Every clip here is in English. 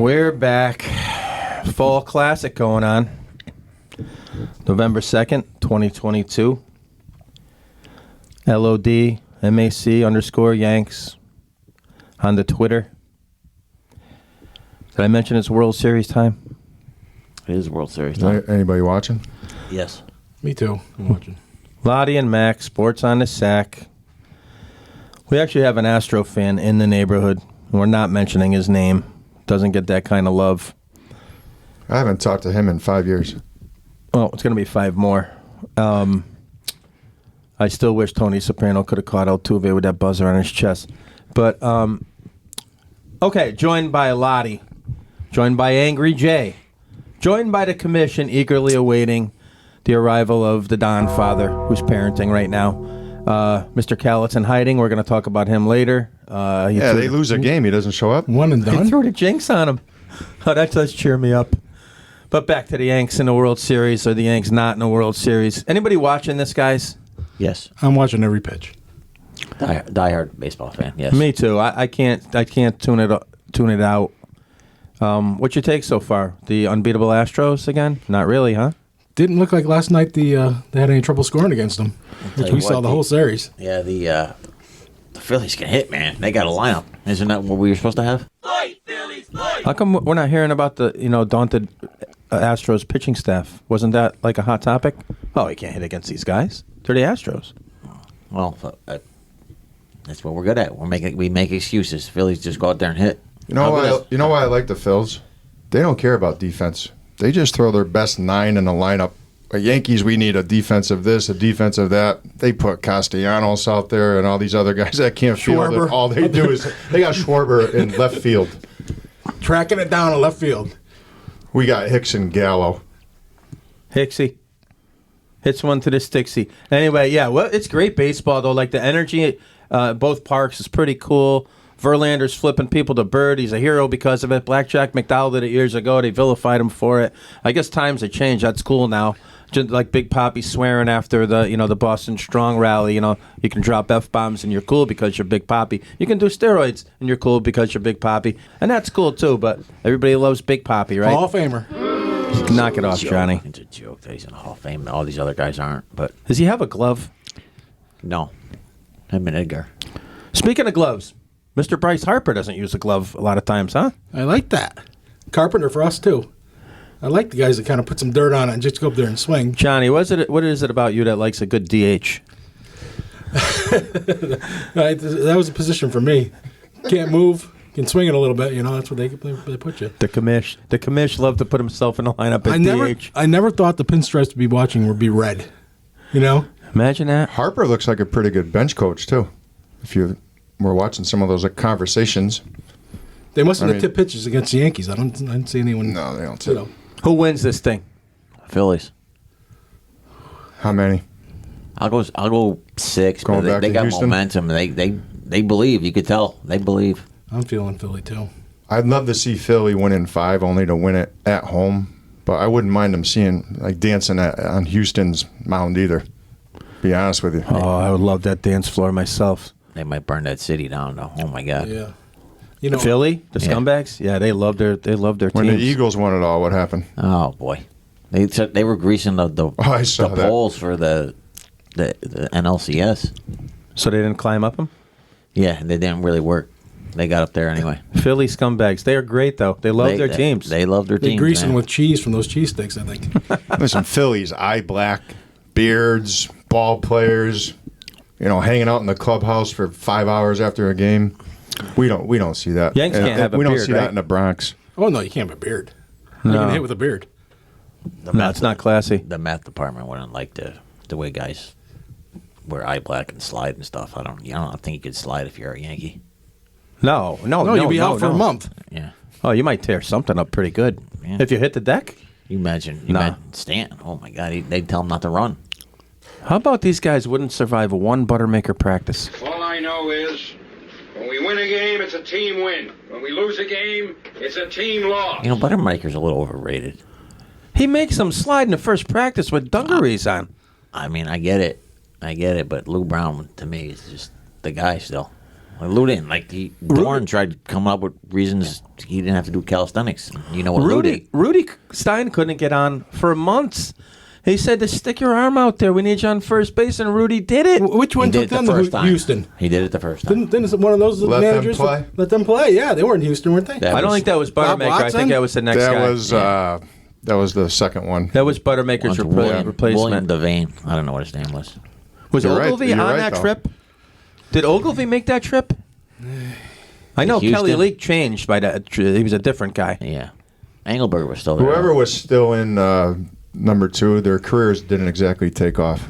We're back. Fall Classic going on. November 2nd, 2022. LOD, MAC _Yanks on the Twitter. Did I mention it's World Series time? It is World Series time. Anybody watching? Yes. Me too. I'm watching. Loddy and Max, Sports on the SAC. We actually have an Astro fan in the neighborhood. We're not mentioning his name. Doesn't get that kind of love. I haven't talked to him in 5 years. Well, it's going to be 5 more. I still wish Tony Soprano could have caught Altuve with that buzzer on his chest. But, okay, joined by Loddy, joined by Angry Jay, joined by the commission eagerly awaiting the arrival of the Don father, who's parenting right now. Mr. Callett's in hiding. We're going to talk about him later. They lose a game. He doesn't show up. One and done. He threw the jinx on him. Oh, that does cheer me up. But back to the Yanks in the World Series, or the Yanks not in the World Series. Anybody watching this, guys? Yes. I'm watching every pitch. Die-hard baseball fan, yes. Me too. I can't tune it out. What's your take so far? The unbeatable Astros again? Not really, huh? Didn't look like last night they had any trouble scoring against them, which we saw the whole series. Yeah, the Phillies can hit, man. They got a lineup. Isn't that what we were supposed to have? Fight, Phillies, fight! How come we're not hearing about the daunted Astros pitching staff? Wasn't that like a hot topic? Oh, he can't hit against these guys. They're the Astros. Well, that's what we're good at. We make excuses. Phillies just go out there and hit. You know why I like the Phils? They don't care about defense. They just throw their best 9 in the lineup. Yankees, we need a defense of this, a defense of that. They put Castellanos out there and all these other guys that can't field it. All they do is they got Schwarber in left field. Tracking it down in left field. We got Hicks and Gallo. Hicksy. Hits one to the Stixie. Anyway, yeah, well, it's great baseball, though. Like, the energy at both parks is pretty cool. Verlander's flipping people to bird. He's a hero because of it. Blackjack McDowell did it years ago. They vilified him for it. I guess times have changed. That's cool now. Just like Big Papi swearing after the Boston Strong rally. You can drop F-bombs and you're cool because you're Big Papi. You can do steroids and you're cool because you're Big Papi. And that's cool, too, but everybody loves Big Papi, right? Hall of Famer. Knock it off, Johnny. It's a joke that he's in the Hall of Fame. All these other guys aren't, but... Does he have a glove? No. Him and Edgar. Speaking of gloves, Mr. Bryce Harper doesn't use a glove a lot of times, huh? I like that. Carpenter for us, too. I like the guys that kind of put some dirt on it and just go up there and swing. Johnny, what is it about you that likes a good DH? That was a position for me. Can't move. Can swing it a little bit. That's what they put you. The commish loved to put himself in the lineup at DH. I never thought the pinstripes to be watching would be red. Imagine that. Harper looks like a pretty good bench coach, too. If you were watching some of those conversations. They must have tipped pitches against the Yankees. I didn't see anyone. No, they don't tip. Who wins this thing? Phillies. How many? I'll go 6. Going but back they to got Houston? momentum. They believe. You could tell. They believe. I'm feeling Philly, too. I'd love to see Philly win in 5, only to win it at home. But I wouldn't mind them dancing on Houston's mound either. Be honest with you. Oh, I would love that dance floor myself. They might burn that city down, though. Oh, my God. Yeah. Philly, the scumbags. Yeah, they love their When teams. the Eagles won it all, what happened? Oh, boy. They were greasing the I saw that. poles for the NLCS. So they didn't climb up them? Yeah, they didn't really work. They got up there anyway. Philly scumbags. They are great, though. They love their teams. They love their They teams. grease them man. with cheese from those cheese sticks, I think. Listen, Phillies, eye black, beards, ball players, hanging out in the clubhouse for 5 hours after a game. We don't see that. Yanks can't have a we don't beard, see right? that in the Bronx. Oh, no, you can't have a beard. You can hit with a beard. No, it's not classy. The math department wouldn't like the way guys wear eye black and slide and stuff. I don't think you could slide if you're a Yankee. No, you'll be out for a month. Yeah. Oh, you might tear something up pretty good. Yeah. If you hit the deck. You imagine Stanton. Oh, my God. They'd tell him not to run. How about these guys wouldn't survive one Buttermaker practice? All I know is, when we win a game, it's a team win. When we lose a game, it's a team loss. Buttermaker's a little overrated. He makes them slide in the first practice with dungarees on. I mean, I get it. But Lou Brown, to me, is just the guy still. Like, Lou didn't. Like, Dorn tried coming up with reasons he didn't have to do calisthenics. You know what, Rudy Stein couldn't get on for months. He said to stick your arm out there. We need you on first base, and Rudy did it. Which one took them to Houston? He did it the first time. Didn't one of those managers let them play? Yeah, they were in Houston, weren't they? I don't think that was Buttermaker. I think that was the next guy. That was the second one. That was Buttermaker's replacement. William Devane. I don't know what his name was. Was Ogilvy on that trip? Did Ogilvy make that trip? I know Houston? Kelly Leak changed by that. He was a different guy. Yeah. Engelberg was still there. Whoever was still in number 2, their careers didn't exactly take off.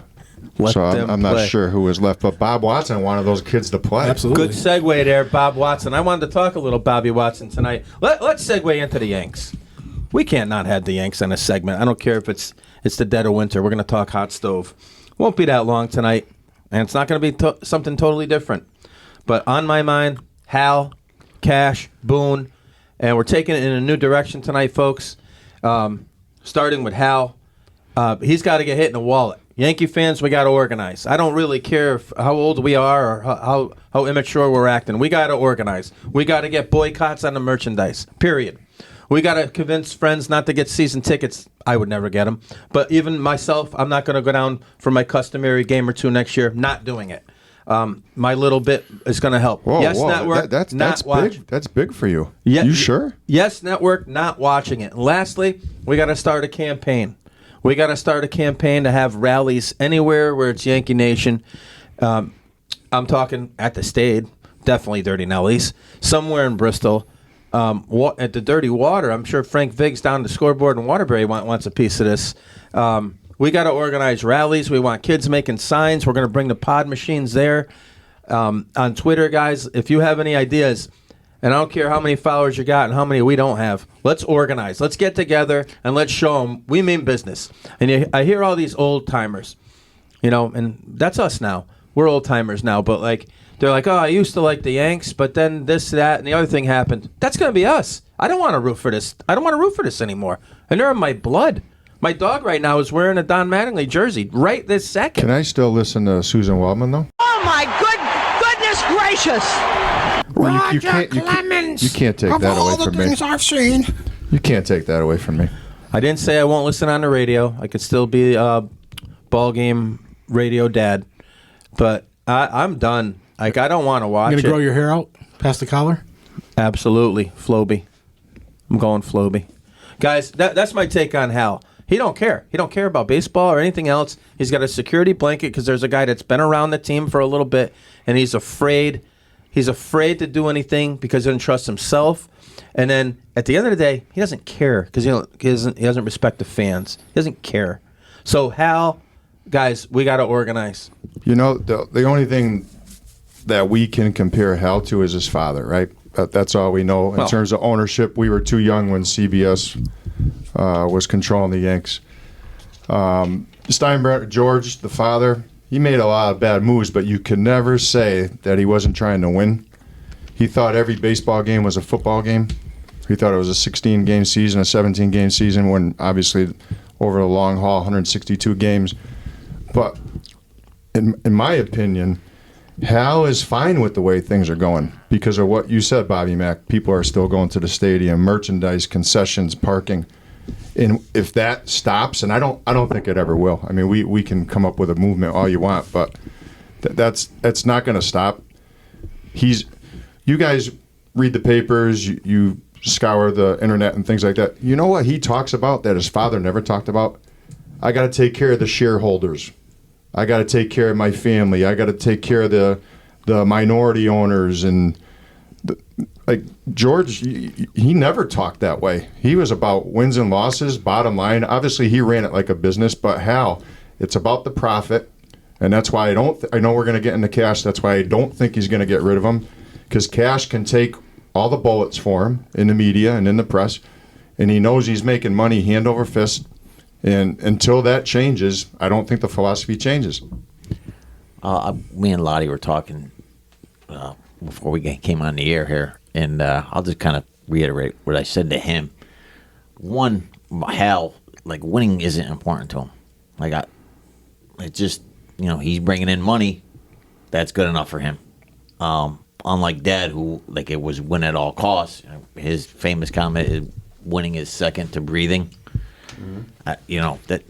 So I'm not sure who was left. But Bob Watson wanted those kids to play. Absolutely. Good segue there, Bob Watson. I wanted to talk a little Bobby Watson tonight. Let's segue into the Yanks. We can't not have the Yanks in a segment. I don't care if it's the dead of winter. We're going to talk hot stove. Won't be that long tonight, and it's not going to be something totally different. But on my mind, Hal, Cash, Boone, and we're taking it in a new direction tonight, folks. Starting with Hal, he's got to get hit in the wallet. Yankee fans, we got to organize. I don't really care how old we are or how immature we're acting. We got to organize. We got to get boycotts on the merchandise, period. We got to convince friends not to get season tickets. I would never get them. But even myself, I'm not going to go down for my customary game or two next year. Not doing it. My little bit is going to help. Yes, Network, that's big. That's big for you. Yeah, you sure? Yes, Network, not watching it. And lastly, we got to start a campaign. We got to start a campaign to have rallies anywhere where it's Yankee Nation. I'm talking at the Stade, definitely Dirty Nellies, somewhere in Bristol. At the Dirty Water, I'm sure Frank Viggs down the scoreboard in Waterbury wants a piece of this. We got to organize rallies. We want kids making signs. We're going to bring the pod machines there. On Twitter, guys, if you have any ideas, and I don't care how many followers you got and how many we don't have, let's organize. Let's get together and let's show them we mean business. And I hear all these old timers, and that's us now. We're old timers now, but they're like, oh, I used to like the Yanks, but then this, that, and the other thing happened. That's going to be us. I don't want to root for this. I don't want to root for this anymore. And they're in my blood. My dog right now is wearing a Don Mattingly jersey right this second. Can I still listen to Susan Waldman, though? Oh, my goodness gracious. Well, you can't take that away from me. Of all the things I've seen. You can't take that away from me. I didn't say I won't listen on the radio. I could still be a ball game radio dad. But I'm done. I don't want to watch it. You going to grow your hair out past the collar? Absolutely. Floby. I'm going Floby. Guys, that's my take on Hal. He don't care. He don't care about baseball or anything else. He's got a security blanket because there's a guy that's been around the team for a little bit, and he's afraid. He's afraid to do anything because he doesn't trust himself. And then at the end of the day, he doesn't care because he doesn't respect the fans. He doesn't care. So Hal, guys, we got to organize. The only thing that we can compare Hal to is his father, right? That's all we know. In terms of ownership, we were too young when CBS was controlling the Yanks. Steinbrenner, George, the father, he made a lot of bad moves, but you could never say that he wasn't trying to win. He thought every baseball game was a football game. He thought it was a 16-game season, a 17-game season, when obviously over the long haul, 162 games. But in my opinion, Hal is fine with the way things are going because of what you said, Bobby Mack. People are still going to the stadium, merchandise, concessions, parking. And if that stops, and I don't think it ever will. I mean, we can come up with a movement all you want, but that's not going to stop. You guys read the papers, you scour the internet and things like that. You know what he talks about that his father never talked about? I got to take care of the shareholders. I got to take care of my family. I got to take care of the minority owners. And George, he never talked that way. He was about wins and losses, bottom line. Obviously, he ran it like a business. But Hal, it's about the profit, and that's why I know we're going to get into Cash. That's why I don't think he's going to get rid of him, because Cash can take all the bullets for him in the media and in the press, and he knows he's making money hand over fist. And until that changes, I don't think the philosophy changes. Me and Loddy were talking before we came on the air here, and I'll just kind of reiterate what I said to him. One, Hal, winning isn't important to him. It's just, he's bringing in money. That's good enough for him. unlike Dad, who like it was win at all costs. His famous comment is winning is second to breathing. That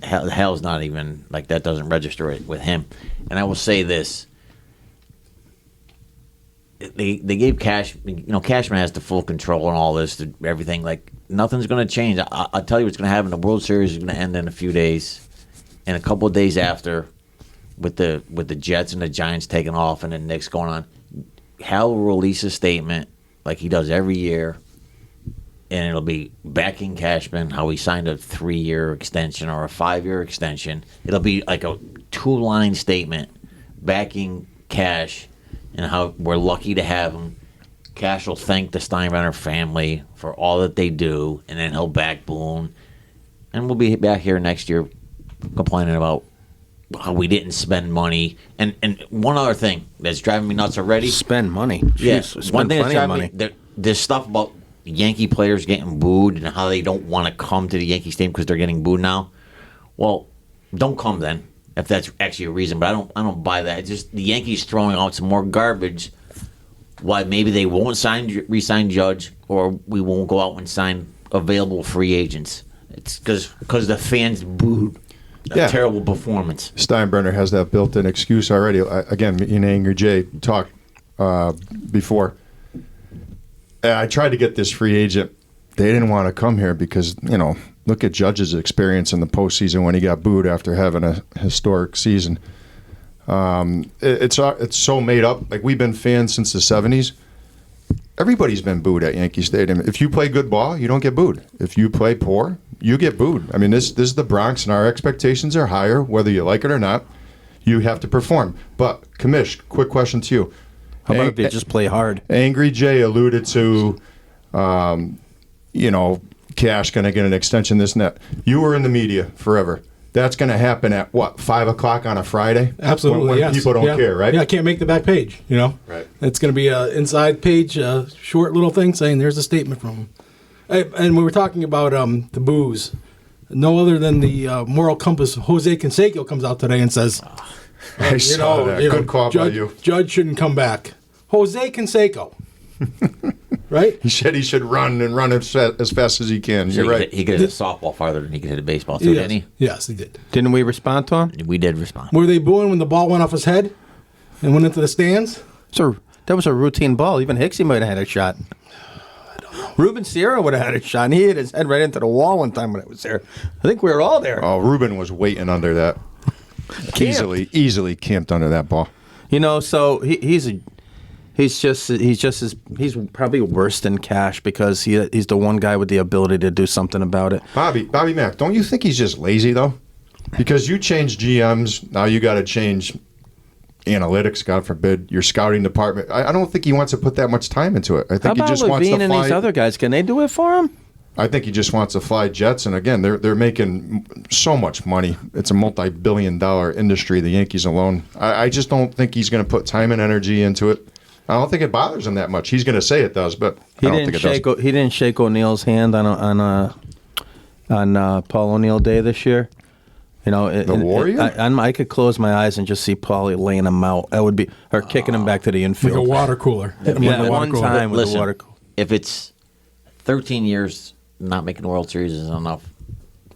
hell's not even like that. Doesn't register it with him. And I will say this: they gave Cash. Cashman has the full control and all this, everything. Like nothing's going to change. I'll tell you what's going to happen. The World Series is going to end in a few days, and a couple of days after, with the Jets and the Giants taking off, and the Knicks going on, Hal will release a statement like he does every year. And it'll be backing Cashman, how he signed a 3-year extension or a 5-year extension. It'll be like a 2-line statement backing Cash and how we're lucky to have him. Cash will thank the Steinbrenner family for all that they do, and then he'll back Boone. And we'll be back here next year complaining about how we didn't spend money. And one other thing that's driving me nuts already. Spend money. Yes. Jeez, One spend thing that's plenty of driving money. me, there's stuff about Yankee players getting booed and how they don't want to come to the Yankee Stadium because they're getting booed now. Well, don't come then if that's actually a reason. But I don't buy that. It's just the Yankees throwing out some more garbage. Why maybe they won't re-sign Judge, or we won't go out and sign available free agents. It's because the fans booed a terrible performance. Steinbrenner has that built-in excuse already. Again, me and Angry Jay talked before. I tried to get this free agent. They didn't want to come here because, look at Judge's experience in the postseason when he got booed after having a historic season. It's so made up. Like, we've been fans since the 70s. Everybody's been booed at Yankee Stadium. If you play good ball, you don't get booed. If you play poor, you get booed. I mean, this is the Bronx, and our expectations are higher, whether you like it or not. You have to perform. But, Kamish, quick question to you. How about if you just play hard? Angry Jay alluded to, Cash going to get an extension, this and that. You were in the media forever. That's going to happen at, 5 o'clock on a Friday? Absolutely, when yes. people don't care, right? Yeah, I can't make the back page, Right. It's going to be an inside page, short little thing saying there's a statement from him. And we were talking about the booze. No other than the moral compass, Jose Canseco comes out today and says... I saw that. Good call by you. Judge shouldn't come back. Jose Canseco. Right? He said he should run as fast as he can. You're right. He could hit a softball farther than he could hit a baseball, too, didn't he? Yes, he did. Didn't we respond to him? We did respond. Were they booing when the ball went off his head and went into the stands? So that was a routine ball. Even Hicksy might have had a shot. Ruben Sierra would have had a shot, and he hit his head right into the wall one time when it was there. I think we were all there. Oh, Ruben was waiting under that. Easily camped under that ball. So he's probably worse than Cash because he's the one guy with the ability to do something about it. Bobby Mack, don't you think he's just lazy though? Because you change GMs, now you got to change analytics, God forbid, your scouting department. I don't think he wants to put that much time into it. I think How he just about wants to Levine and fly. these other guys? Can they do it for him? I think he just wants to fly jets, and again, they're making so much money. It's a multi-billion-dollar industry, the Yankees alone. I just don't think he's going to put time and energy into it. I don't think it bothers him that much. He's going to say it does, but I don't think it does. He didn't shake O'Neill's hand on Paul O'Neill Day this year. The Warrior? I could close my eyes and just see Paulie laying him out. That would be or kicking him back to the infield. Like a water cooler. Yeah, one time with a water cooler. If it's 13 years not making the World Series is enough,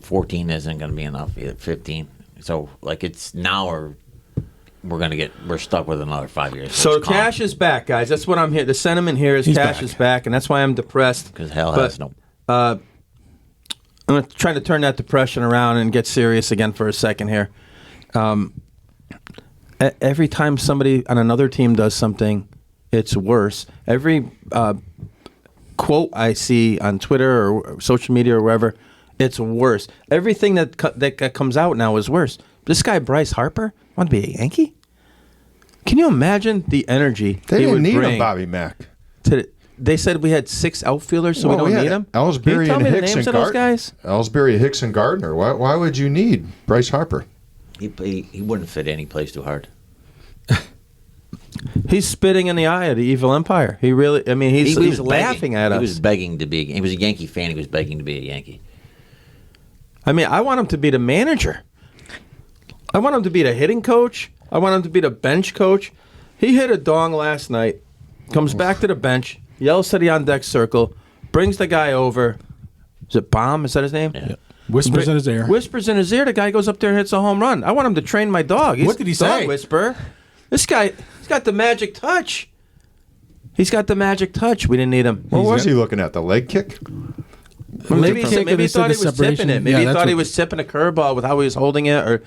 14 isn't going to be enough. 15. So it's now or we're stuck with another 5 years. So Cash is back, guys. That's what I'm here. The sentiment here is Cash is back, and that's why I'm depressed. Because hell has no. I'm trying to turn that depression around and get serious again for a second here. Every time somebody on another team does something, it's worse. Every quote I see on Twitter or social media or wherever, it's worse. Everything that comes out now is worse. This guy Bryce Harper want to be a Yankee? Can you imagine the energy They he didn't would need bring him, Bobby Mack. They said we had 6 outfielders, so we don't need them. Ellsbury Can you tell and me the Hicks names and of those guys? Ellsbury, Hicks, and Gardner. Why would you need Bryce Harper? He wouldn't fit any place too hard. He's spitting in the eye of the evil empire. He really, I mean, he's laughing at us. He was begging to be. He was a Yankee fan. He was begging to be a Yankee. I mean, I want him to be the manager. I want him to be the hitting coach. I want him to be the bench coach. He hit a dong last night comes back to the bench, yells to the on-deck circle, brings the guy over. Is it Baum? Is that his name? Yeah. Whispers in his ear. Whispers in his ear. The guy goes up there and hits a home run. I want him to train my dog. What did he say? Dog whisper. This guy, he's got the magic touch. He's got the magic touch. We didn't need him. What was he looking at? The leg kick? Maybe he thought he was separation. tipping it. Maybe Yeah, he thought he what- was tipping a curveball with how he was holding it,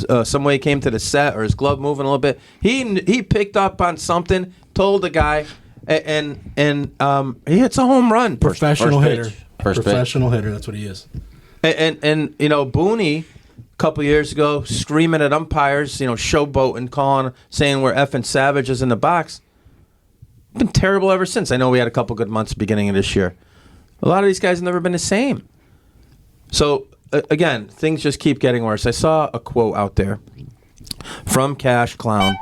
or some way he came to the set, or his glove moving a little bit. He picked up on something, told the guy, and he hits a home run. Professional First hitter. pitch. First pitch. Professional hitter. That's what he is. And you know, Booney, a couple years ago, screaming at umpires, you know, showboating, calling, saying we're effing savages in the box. Been terrible ever since. I know we had a couple good months beginning of this year. A lot of these guys have never been the same. So, again, things just keep getting worse. I saw a quote out there from Cash Clown.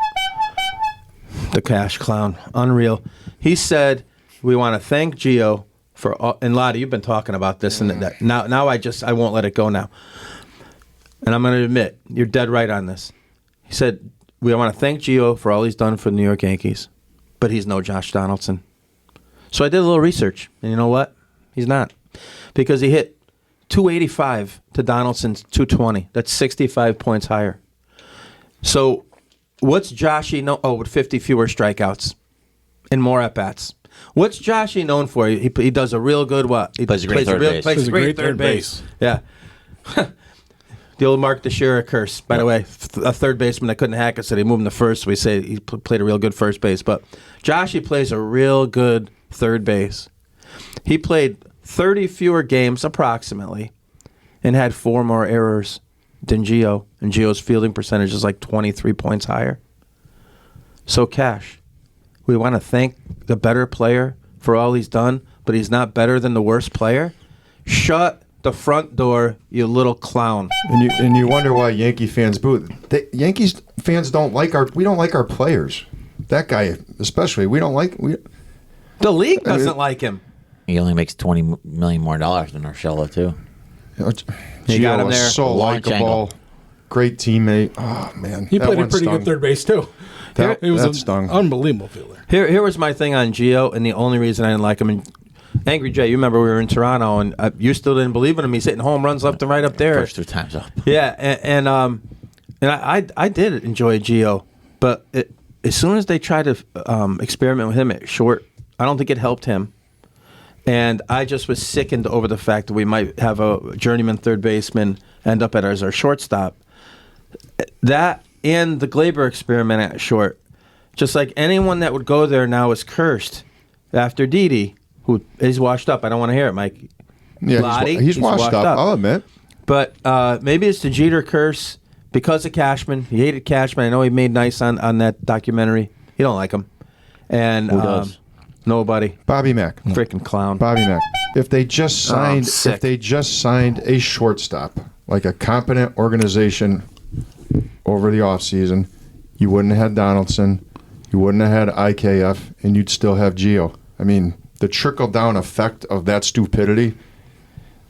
The Cash Clown. Unreal. He said, we want to thank Gio for all, and Loddy, you've been talking about this, and that. Now I won't let it go now. And I'm going to admit, you're dead right on this. He said, we want to thank Gio for all he's done for the New York Yankees, but he's no Josh Donaldson. So I did a little research, and you know what? He's not. Because he hit 285 to Donaldson's 220. That's 65 points higher. So what's Joshy known? Oh, with 50 fewer strikeouts and more at-bats. What's Joshy known for? He does a real good what? He Plays a great third base. Plays a great third base. Yeah. The old Mark Teixeira curse. By the way, a third baseman that couldn't hack it, so they moved him to first. So we say he played a real good first base. But Joshy plays a real good third base. He played 30 fewer games approximately and had 4 more errors than Gio. And Gio's fielding percentage is like 23 points higher. So, Cash, we want to thank the better player for all he's done, but he's not better than the worst player? Shut the front door, you little clown. And you wonder why Yankee fans boo. Yankees fans don't like we don't like our players. That guy especially. The league doesn't like him. He only makes $20 million more than Urshela, too. You got him Gio is there. so Launch likable. angle. Great teammate. Oh, man. He that played a one pretty stung. good third base, too. That It was an stung. unbelievable fielder. Here was my thing on Gio, and the only reason I didn't like him. And Angry Jay, you remember we were in Toronto, and you still didn't believe in him. He's hitting home runs left and right up there. First 2 times up. Yeah, and I did enjoy Gio, but as soon as they tried to experiment with him at short, I don't think it helped him. And I just was sickened over the fact that we might have a journeyman third baseman end up as our shortstop. That and the Glaber experiment at short, just like anyone that would go there now is cursed. After Didi, who is washed up. I don't want to hear it, Mike. Yeah, Loddy, he's washed up. I'll admit. But maybe it's the Jeter curse because of Cashman. He hated Cashman. I know he made nice on that documentary. He don't like him. And Who does? Nobody. Bobby Mack. Freaking clown. Bobby Mack. If they just signed, sick. a shortstop, like a competent organization over the offseason, you wouldn't have had Donaldson, you wouldn't have had IKF, and you'd still have Gio. I mean, the trickle down effect of that stupidity,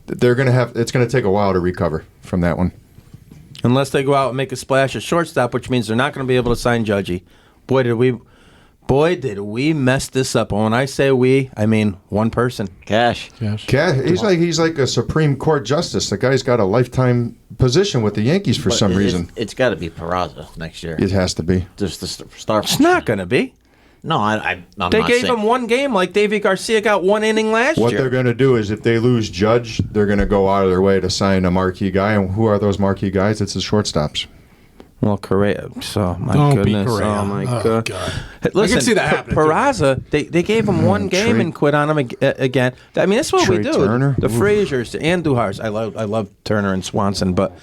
it's going to take a while to recover from that one. Unless they go out and make a splash at shortstop, which means they're not going to be able to sign Judgy. Boy, did we mess this up. And when I say we, I mean one person. Cash. He's like a Supreme Court justice. The guy's got a lifetime position with the Yankees for some reason. It's got to be Peraza next year. It has to be. Just the star. It's not going to be. No, I'm They not gave saying. him one game like Davey Garcia got 1 inning last What year. they're going to do is if they lose Judge, they're going to go out of their way to sign a marquee guy. And who are those marquee guys? It's the shortstops. Well, Correa. So, my Don't be goodness. Correa. Oh, my Oh, God. God. Listen, I can see that happening, too. Peraza, they gave him one game Trey- and quit on him again. I mean, that's what we Trey do. Turner? The Oof. Fraziers, the Anduhars. I love Turner and Swanson, but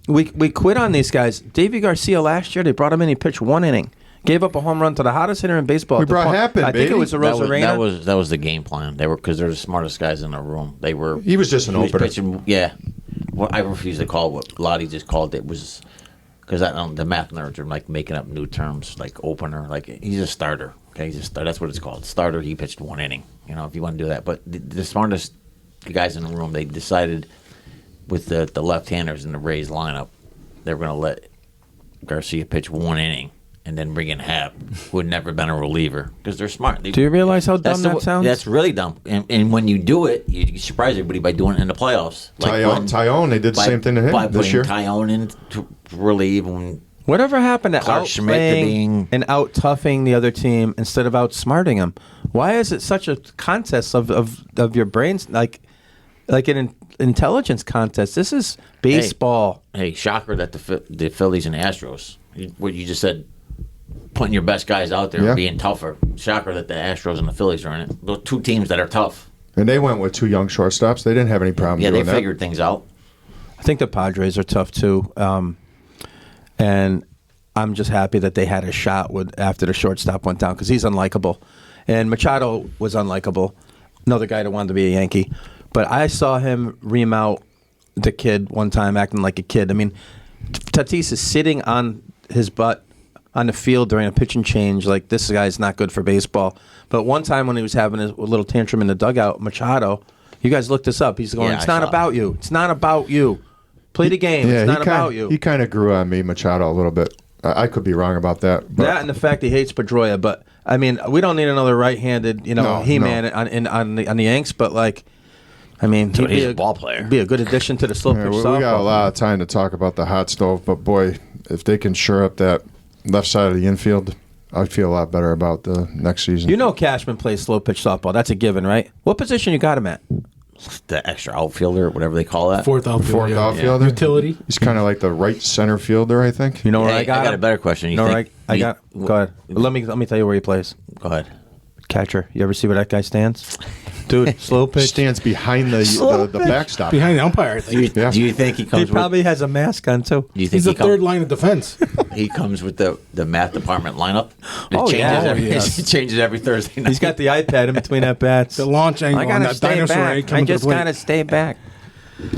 we quit on these guys. Davey Garcia last year, they brought him in. He pitched 1 inning, gave up a home run to the hottest hitter in baseball. We at the brought point. Happen, I think baby. it was a Rosarena. That was the game plan. They were because they're the smartest guys in the room. They were. He was just an he was opener. pitching, yeah. Well, I refuse to call what Loddy just called it was because the math nerds are like making up new terms like opener. Like he's a starter. Okay, he's a starter. That's what it's called. Starter. He pitched 1 inning. You know, if you want to do that. But the smartest guys in the room, they decided with the left-handers in the Rays lineup, they were going to let Garcia pitch 1 inning and then bring in Hap, who had never been a reliever, because they're smart. Do you realize how dumb that sounds? That's really dumb. And when you do it, you surprise everybody by doing it in the playoffs. Tyone, they did the same thing to him this year. Tyone in to relieve. When whatever happened to Clark Schmidt outplaying and out-toughing the other team instead of outsmarting them? Why is it such a contest of your brains, like an intelligence contest? This is baseball. Hey, shocker that the Phillies and Astros, what you just said, putting your best guys out there and being tougher. Shocker that the Astros and the Phillies are in it. Those two teams that are tough. And they went with 2 young shortstops. They didn't have any problem doing that. Yeah, they figured things out. I think the Padres are tough too. And I'm just happy that they had a shot after the shortstop went down, because he's unlikable. And Machado was unlikable. Another guy that wanted to be a Yankee. But I saw him ream out the kid one time acting like a kid. I mean, Tatis is sitting on his butt on the field during a pitching change like this guy's not good for baseball. But one time when he was having a little tantrum in the dugout, Machado, you guys looked this up. He's going, it's not about you. It's not about you. Play the game. It's not about you. He kind of grew on me, Machado, a little bit. I could be wrong about that. But. That and the fact he hates Pedroia. But, I mean, we don't need another right-handed, He-Man on the Yanks. But, like, I mean, so he's a ball player. Be a good addition to the slow pitch softball. We got a lot of time to talk about the hot stove. But, boy, if they can shore up that left side of the infield, I'd feel a lot better about the next season. You know Cashman plays slow pitch softball. That's a given, right? What position you got him at? The extra outfielder, whatever they call that. Fourth outfielder. Outfielder. Utility. He's kind of like the right center fielder, I think. You know where I got a better question. Go ahead. Let me tell you where he plays. Go ahead. Catcher. You ever see where that guy stands? Dude, slow pitch. Stands behind the backstop. Behind the umpire, I think. Do you think he comes? He probably has a mask on too. Do you think He's the third line of defense. He comes with the math department lineup. It It changes every Thursday night. He's got the iPad in between at bats. The launch angle. I gotta stay back. I just gotta stay back.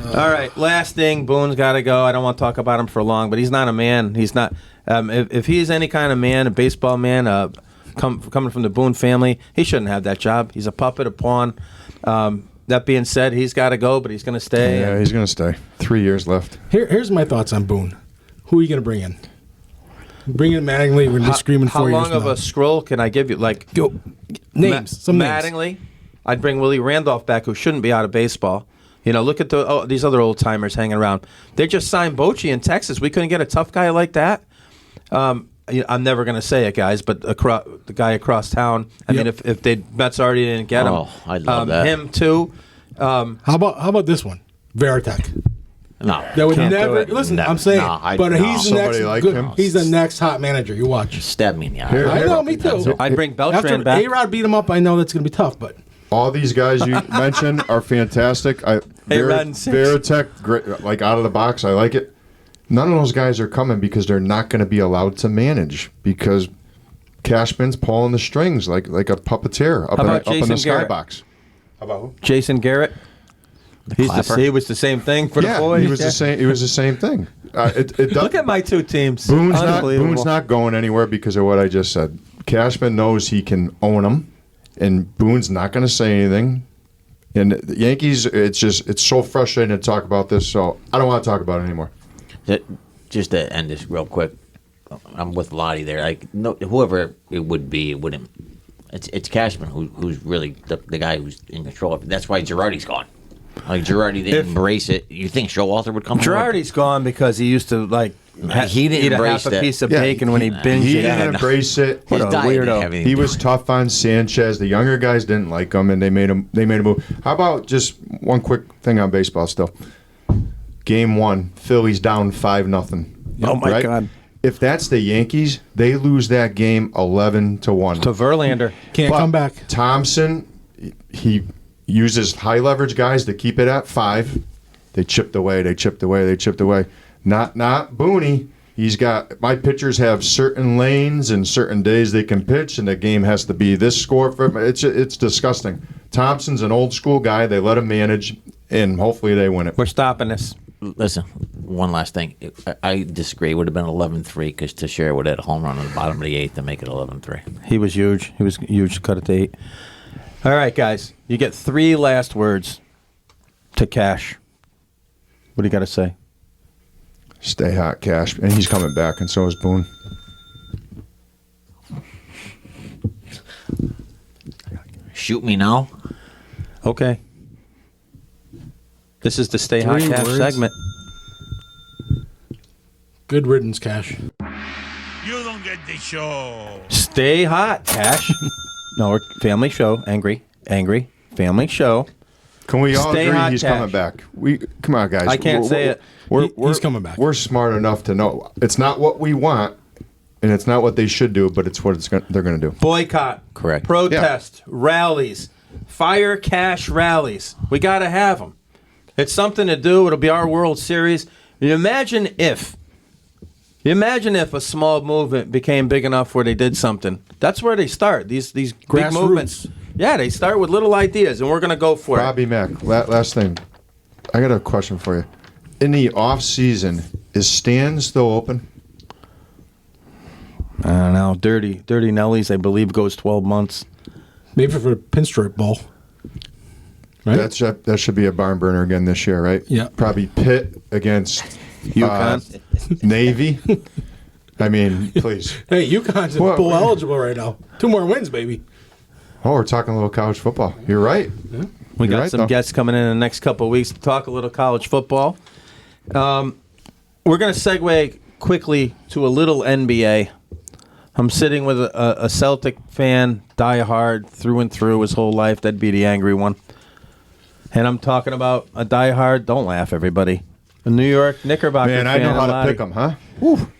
All right, last thing. Boone's got to go. I don't want to talk about him for long, but he's not a man. He's not. If he's any kind of man, a baseball man, coming from the Boone family, he shouldn't have that job. He's a puppet, a pawn. That being said, he's got to go, but he's going to stay. Yeah, he's going to stay. 3 years left. Here's my thoughts on Boone. Who are you going to bring in? Bring in Mattingly. We're going to be screaming 4 years How long of a scroll can I give you? Like, go names. Some names. Mattingly. I'd bring Willie Randolph back, who shouldn't be out of baseball. Look at these other old timers hanging around. They just signed Bochy in Texas. We couldn't get a tough guy like that. I'm never going to say it, guys, but the guy across town. I mean, if the Mets already didn't get him, I'd love that. Him too. How about this one, Veritek? No, that would Can't never. Listen, Never. I'm saying, No, but he's the next. Like good, him? he's the next hot manager. You watch. Stab me in the eye. I know, me too. I'd bring Beltran After back. A-Rod beat him up, I know that's going to be tough, but. All these guys you mentioned are fantastic. Veritek, great, like out of the box, I like it. None of those guys are coming because they're not going to be allowed to manage because Cashman's pulling the strings like a puppeteer up in the skybox. How about who? Jason Garrett. He was the same thing for the boys. He was the same. He was the same thing. Look at my two teams. Boone's not going anywhere because of what I just said. Cashman knows he can own them, and Boone's not going to say anything. And the Yankees, it's so frustrating to talk about this. So I don't want to talk about it anymore. Just to end this real quick, I'm with Loddy there. Like whoever it would be, it wouldn't. It's Cashman who's really the guy who's in control of it. That's why Girardi's gone. Like Girardi didn't embrace it. You think Showalter would come? Girardi's gone because he used to he didn't eat embrace a piece of bacon when he binged He it. didn't embrace it. What a weirdo. He was tough on Sanchez. The younger guys didn't like him, and they made him move. How about just one quick thing on baseball still? Game 1, Phillies down 5-0. Oh my God! If that's the Yankees, they lose that game 11-1. To Verlander, can't come back. Thompson, he uses high leverage guys to keep it at 5. They chipped away. Not Booney. He's got my pitchers have certain lanes and certain days they can pitch, and the game has to be this score for it's disgusting. Thompson's an old school guy. They let him manage, and hopefully they win it. We're stopping this. Listen, one last thing. I disagree. It would have been 11-3 because Teixeira would have had a home run on the bottom of the 8th to make it 11-3. He was huge. He was huge. Cut it to 8. All right, guys. You get 3 last words to Cash. What do you got to say? Stay hot, Cash. And he's coming back, and so is Boone. shoot me now. Okay. This is the Stay Hot 3 Cash words. segment. Good riddance, Cash. You don't get the show. Stay Hot Cash. No, we're family show. Angry, family show. Can we all Stay agree hot, he's Cash. coming back? Come on, guys. I can't say it. He's coming back. We're smart enough to know it's not what we want, and it's not what they should do, but it's what they're going to do. Boycott. Correct. Protest. Rallies. Fire Cash rallies. We got to have them. It's something to do. It'll be our World Series. You imagine if a small movement became big enough where they did something. That's where they start. These big Grassroots. movements. Yeah, they start with little ideas, and we're going to go for Bobby Mack, last thing. I got a question for you. In the off season, is Stan still open? it. I don't know. Dirty Nellies, I believe, goes 12 months. Maybe for the pinstripe ball. Right? That should be a barn burner again this year, right? Yeah. Probably Pitt against UConn. Navy. I mean, please. Hey, UConn's What? bowl eligible right now. 2 more wins, baby. Oh, we're talking a little college football. You're right. We You're got right, some though. guests coming in the next couple of weeks to talk a little college football. We're going to segue quickly to a little NBA. I'm sitting with a Celtic fan, diehard through and through his whole life. That'd be the angry one. And I'm talking about a diehard. Don't laugh, everybody. A New York Knickerbocker Man, fan. I know how to Loddy. pick them, huh?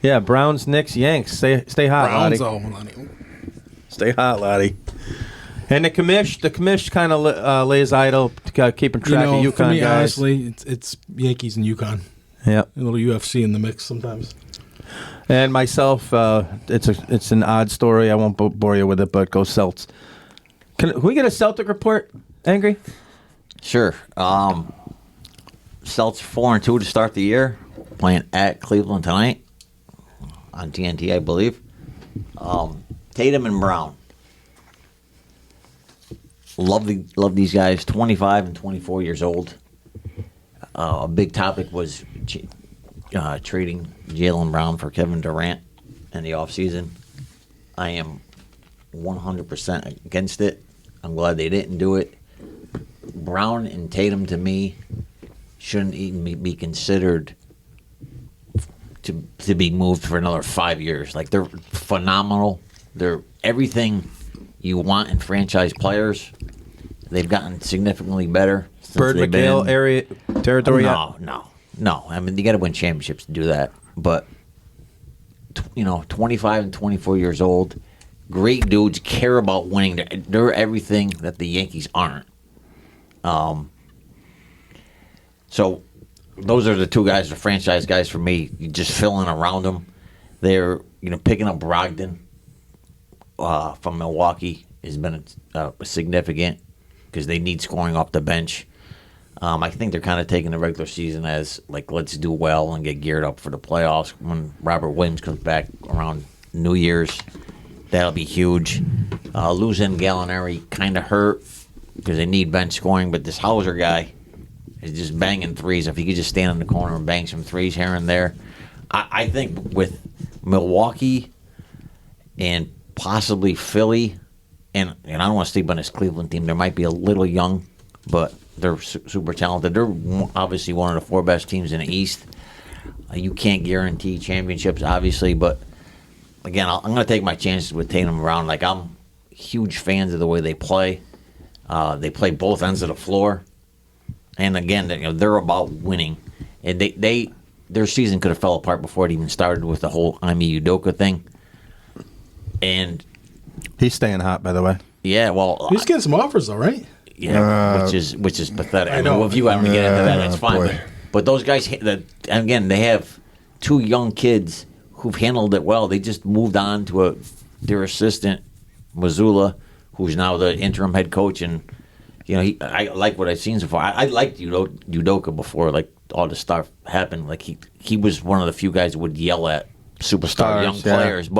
Yeah, Browns, Knicks, Yanks. Stay hot, Loddy. Browns, Stay hot, Loddy. And the commish kind of lays idle, keeping track of UConn for me, guys. honestly, it's Yankees and UConn. Yeah. A little UFC in the mix sometimes. And myself, it's an odd story. I won't bore you with it, but go Celts. Can we get a Celtic report, Angry? Sure. Celtics 4-2 to start the year, playing at Cleveland tonight on TNT, I believe. Tatum and Brown. Love these guys. 25 and 24 years old. A big topic was trading Jaylen Brown for Kevin Durant in the offseason. I am 100% against it. I'm glad they didn't do it. Brown and Tatum, to me, shouldn't even be considered to be moved for another 5 years. Like, they're phenomenal. They're everything you want in franchise players. They've gotten significantly better. Since Bird they've McHale been- area territory yet? No. I mean, you got to win championships to do that. But 25 and 24 years old, great dudes, care about winning. They're everything that the Yankees aren't. So those are the two guys, the franchise guys for me. You just filling around them. They're picking up Brogdon from Milwaukee has been significant because they need scoring off the bench. I think they're kind of taking the regular season as like, let's do well and get geared up for the playoffs. When Robert Williams comes back around New Year's, that'll be huge. Losing Gallinari kind of hurt because they need bench scoring, but this Hauser guy is just banging threes. If he could just stand in the corner and bang some threes here and there, I think with Milwaukee and possibly Philly, and I don't want to sleep on this Cleveland team. They might be a little young, but they're super talented. They're obviously one of the 4 best teams in the East. You can't guarantee championships, obviously, but again, I'm going to take my chances with Tatum and Brown. Like, I'm huge fans of the way they play. They play both ends of the floor, and again, they're about winning. And their season could have fell apart before it even started with the whole Ime Udoka thing. And He's staying hot, by the way. yeah, well, He's getting some offers, though, right? yeah, which is pathetic. I know. mean, if you want to get into that, that's fine. boy. But those guys, again, they have 2 young kids who've handled it well. They just moved on to their assistant, Mazzulla, who's now the interim head coach, and I like what I've seen so far. I liked Udoka before, like all this stuff happened. Like he was one of the few guys who would yell at superstar Stars, young yeah. players,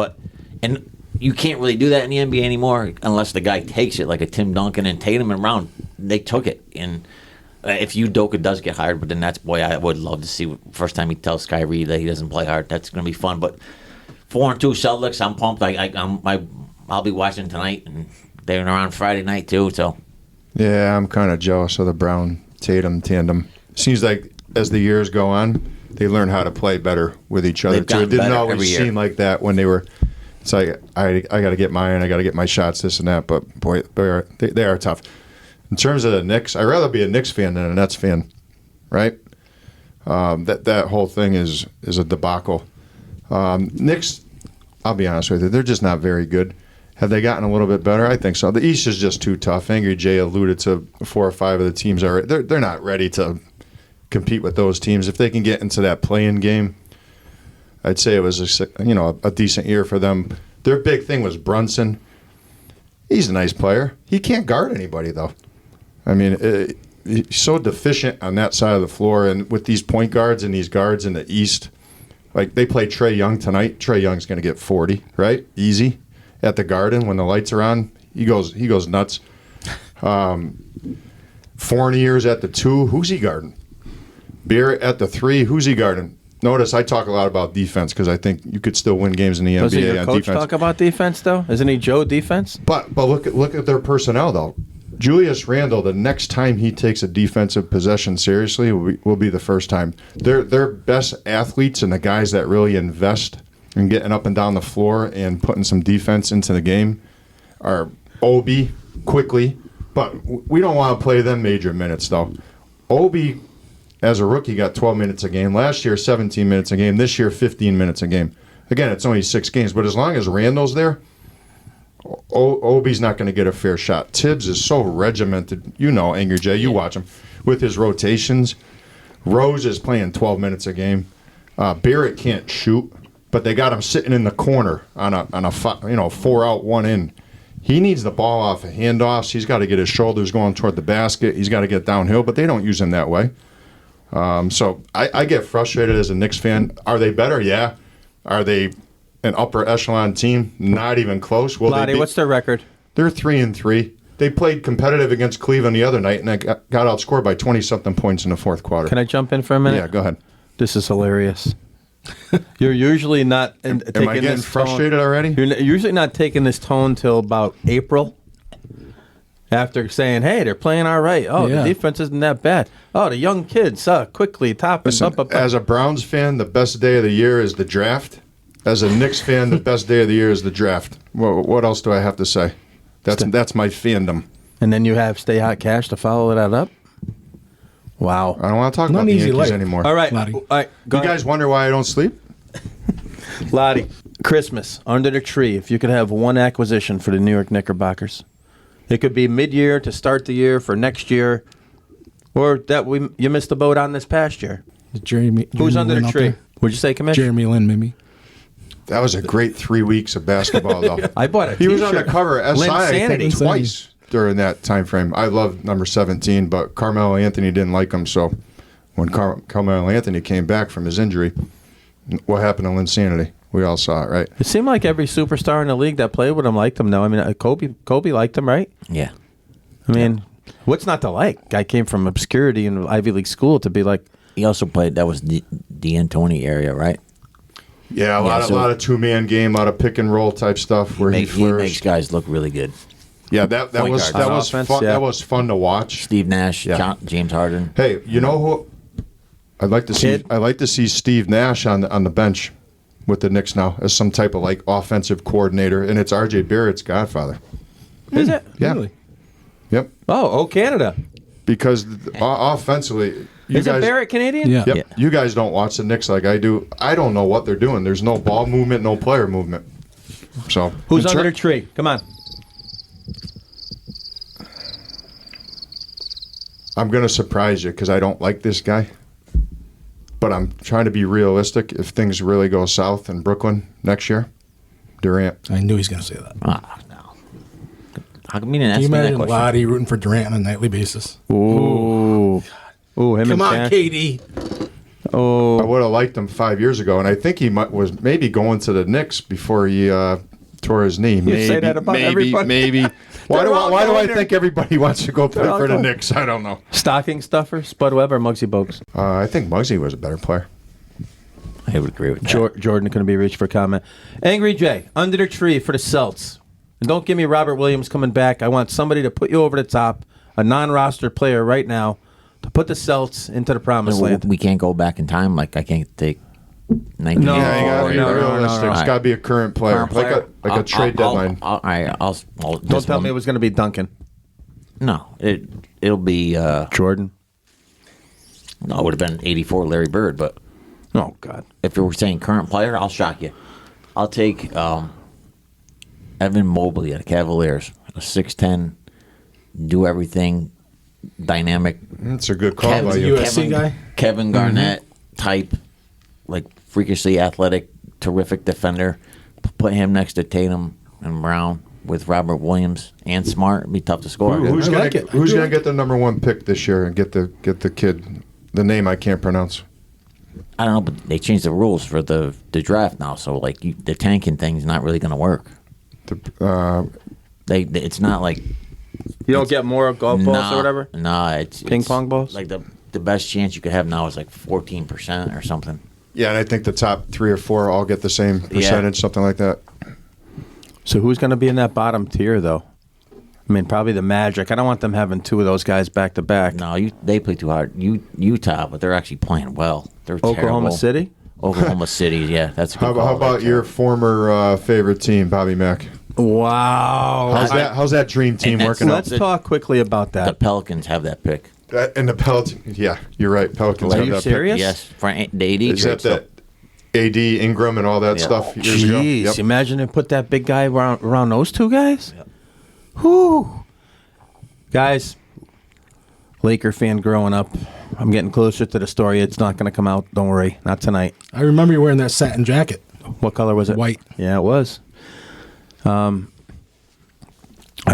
and you can't really do that in the NBA anymore unless the guy takes it, like a Tim Duncan and Tatum and Brown. They took it, and if Udoka does get hired, but then I would love to see first time he tells Sky Reed that he doesn't play hard. That's going to be fun. But 4-2 Celtics, I'm pumped. I'll be watching tonight, and They were on Friday night too. So Yeah, I'm kind of jealous of the Brown-Tatum tandem. Seems like as the years go on, they learn how to play better with each other They've too. It gotten didn't better always every year. seem like that when they were. It's like I got to get mine, I got to get my shots, this and that. But boy, they are tough. In terms of the Knicks, I'd rather be a Knicks fan than a Nets fan, right? That whole thing is a debacle. Knicks, I'll be honest with you, they're just not very good. Have they gotten a little bit better? I think so. The East is just too tough. Angry Jay alluded to 4 or 5 of the teams already. They're not ready to compete with those teams. If they can get into that play-in game, I'd say it was a decent year for them. Their big thing was Brunson. He's a nice player. He can't guard anybody though. I mean, he's so deficient on that side of the floor, and with these point guards and these guards in the East, like they play Trae Young tonight. Trae Young's going to get 40, right? Easy at the Garden when the lights are on. He goes nuts. Fournier's at the 2. Who's he guarding? Barrett at the 3. Who's he guarding? Notice I talk a lot about defense because I think you could still win games in the Doesn't NBA your on coach defense. talk about defense, though? Isn't he Joe defense? But look at their personnel though. Julius Randle, the next time he takes a defensive possession seriously will be the first time. Their best athletes and the guys that really invest in getting up and down the floor and putting some defense into the game are Obi, quickly, but we don't want to play them major minutes though. Obi, as a rookie, got 12 minutes a game. Last year, 17 minutes a game. This year, 15 minutes a game. Again, it's only 6 games, but as long as Randall's there, Obi's not going to get a fair shot. Tibbs is so regimented. You know, Angry Jay, you watch him with his rotations. Rose is playing 12 minutes a game. Barrett can't shoot, but they got him sitting in the corner on a 4 out, 1 in. He needs the ball off of handoffs. He's got to get his shoulders going toward the basket. He's got to get downhill, but they don't use him that way. So I get frustrated as a Knicks fan. Are they better? Yeah. Are they an upper echelon team? Not even close. Loddy, what's their record? They're 3-3. They played competitive against Cleveland the other night, and they got outscored by 20-something points in the fourth quarter. Can I jump in for a minute? Yeah, go ahead. This is hilarious. You're usually not taking Am I getting this frustrated tone, already? You're usually not taking this tone till about April. After saying, hey, they're playing all right. Oh, Yeah. the defense isn't that bad. Oh, the young kids, quickly, top and Listen, up. as a Browns fan, the best day of the year is the draft. As a Knicks fan, the best day of the year is the draft. What else do I have to say? That's my fandom. And then you have Stay Hot Cash to follow that up. Wow. I don't want to talk Not about the easy Yankees life. anymore. All right. Lottie. All right. Go You guys wonder why I don't sleep? Lottie, Christmas, under the tree, if you could have one acquisition for the New York Knickerbockers. It could be mid-year to start the year for next year, or that you missed the boat on this past year. Who's under Lin the out tree? there? Would you say, Commissioner? Jeremy Lin, maybe. That was a great 3 weeks of basketball, though. I bought a He was on t-shirt. the cover of SI, I Linsanity. think, twice during that time frame. I loved number 17, but Carmelo Anthony didn't like him, so when Carmelo Anthony came back from his injury, what happened to Linsanity? We all saw it, right? It seemed like every superstar in the league that played with him liked him, though. I mean, Kobe liked him, right? yeah. I mean, what's not to like? Guy came from obscurity in Ivy League school to be like, He also played. That was the D'Antoni area, right? Yeah, a lot of two-man game, a lot of pick and roll type stuff where he He flourished. makes guys look really good. Yeah, that Point was guard. that was Offense, fun. yeah. That was fun to watch. Steve Nash, Yeah. James Harden. Hey, you know who? I'd like to see. Kid? I'd like to see Steve Nash on the bench with the Knicks now as some type of like offensive coordinator, and it's R.J. Barrett's godfather. is it? Yeah. Really? Yep. Oh, Canada. Because offensively, you Is guys. it Barrett Canadian? Yeah. Yep. Yeah. You guys don't watch the Knicks like I do. I don't know what they're doing. There's no ball movement, no player movement. So Who's in under ter- the tree? Come on. I'm going to surprise you because I don't like this guy. But I'm trying to be realistic. If things really go south in Brooklyn next year, Durant. I knew he was going to say that. Ah, no. How come you didn't Can you ask me that imagine question? Lottie rooting for Durant on a nightly basis? Ooh, him Come and on, Cash. KD. I would have liked him 5 years ago, and I think he was maybe going to the Knicks before he tore his knee. Maybe, say that about everybody. maybe. Why do all I going there. think everybody wants to go play all for the going. Knicks? I don't know. Stocking stuffer, Spud Webb or Muggsy Bogues? I think Muggsy was a better player. I would agree with that. Jordan going to be rich for comment. Angry Jay, under the tree for the Celts. And don't give me Robert Williams coming back. I want somebody to put you over the top, a non-roster player right now, to put the Celts into the promised land. We can't go back in time. Like, I can't take 1984. No, Yeah, you gotta be no, realistic. no. It's got to be a current player, like a trade deadline. All right, Don't tell me it was going to be Duncan. No, it'll be Jordan. No, it would have been 84 Larry Bird. But Oh, God. if we were saying current player, I'll shock you. I'll take Evan Mobley of the Cavaliers, a 6'10", do everything, dynamic. It's a good call by you. USC guy? Kevin Garnett type, like freakishly athletic, terrific defender. Put him next to Tatum and Brown with Robert Williams and Smart. It'd be tough to score. Who's I gonna like it. I Who's do gonna like get the number 1 pick this year and get the kid? The name I can't pronounce. I don't know, but they changed the rules for the draft now, so like the tanking thing's not really going to work. It's not like You don't get more golf balls or whatever? Nah, it's Ping pong balls? Like the best chance you could have now is like 14% or something. Yeah, and I think the top 3 or 4 all get the same percentage, something like that. So who's going to be in that bottom tier, though? I mean, probably the Magic. I don't want them having 2 of those guys back to back. No, they play too hard. Utah, but they're actually playing well. They're Oklahoma terrible. City? Oklahoma City, yeah, that's a good How call. about your former favorite team, Bobby Mack? Wow. How's that dream team that's- working out? Let's talk quickly about The that. Pelicans have that pick. And the Pelicans, yeah, you're right. Pelicans Are have you that serious? Yes, Frank, the AD. Pick. Is that trade, that AD Ingram and all that Yeah. stuff years ago? Jeez, Yep. imagine they put that big guy around those 2 guys? Whew. Guys, Laker fan growing up. I'm getting closer to the story. It's not going to come out. Don't worry. Not tonight. I remember you wearing that satin jacket. What color was it? White. Yeah, it was. I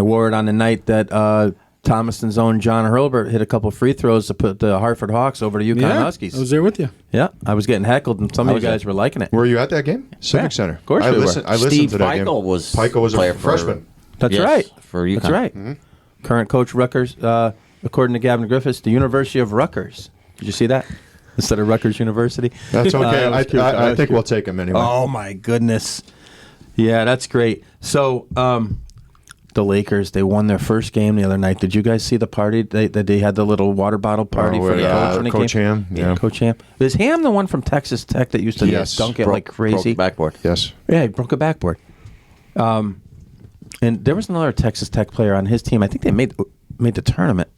wore it on the night that Thomaston's own John Hurlburt hit a couple free throws to put the Hartford Hawks over to UConn Huskies. I was there with you. Yeah, I was getting heckled, and some of you guys were liking it. Were you at that game? Civic Yeah, Center. of course I we were. listened, I listened Steve to that game. Pikiell was a player for- freshman. That's Yes, right. for UConn. That's right. Current coach Rutgers, according to Gavin Griffiths, the University of Rutgers. Did you see that? Instead of Rutgers University. That's okay. That was cute. That I was think cute. we'll take him anyway. Oh my goodness. Yeah, that's great. So, the Lakers, they won their first game the other night. Did you guys see the party? They had the little water bottle party for the coach when he Coach came? Ham. Yeah. Coach Ham. Is Ham the one from Texas Tech that used to Yes. dunk it Broke- like crazy? broke backboard. Yes. Yeah, he broke a backboard. And there was another Texas Tech player on his team. I think they made the tournament.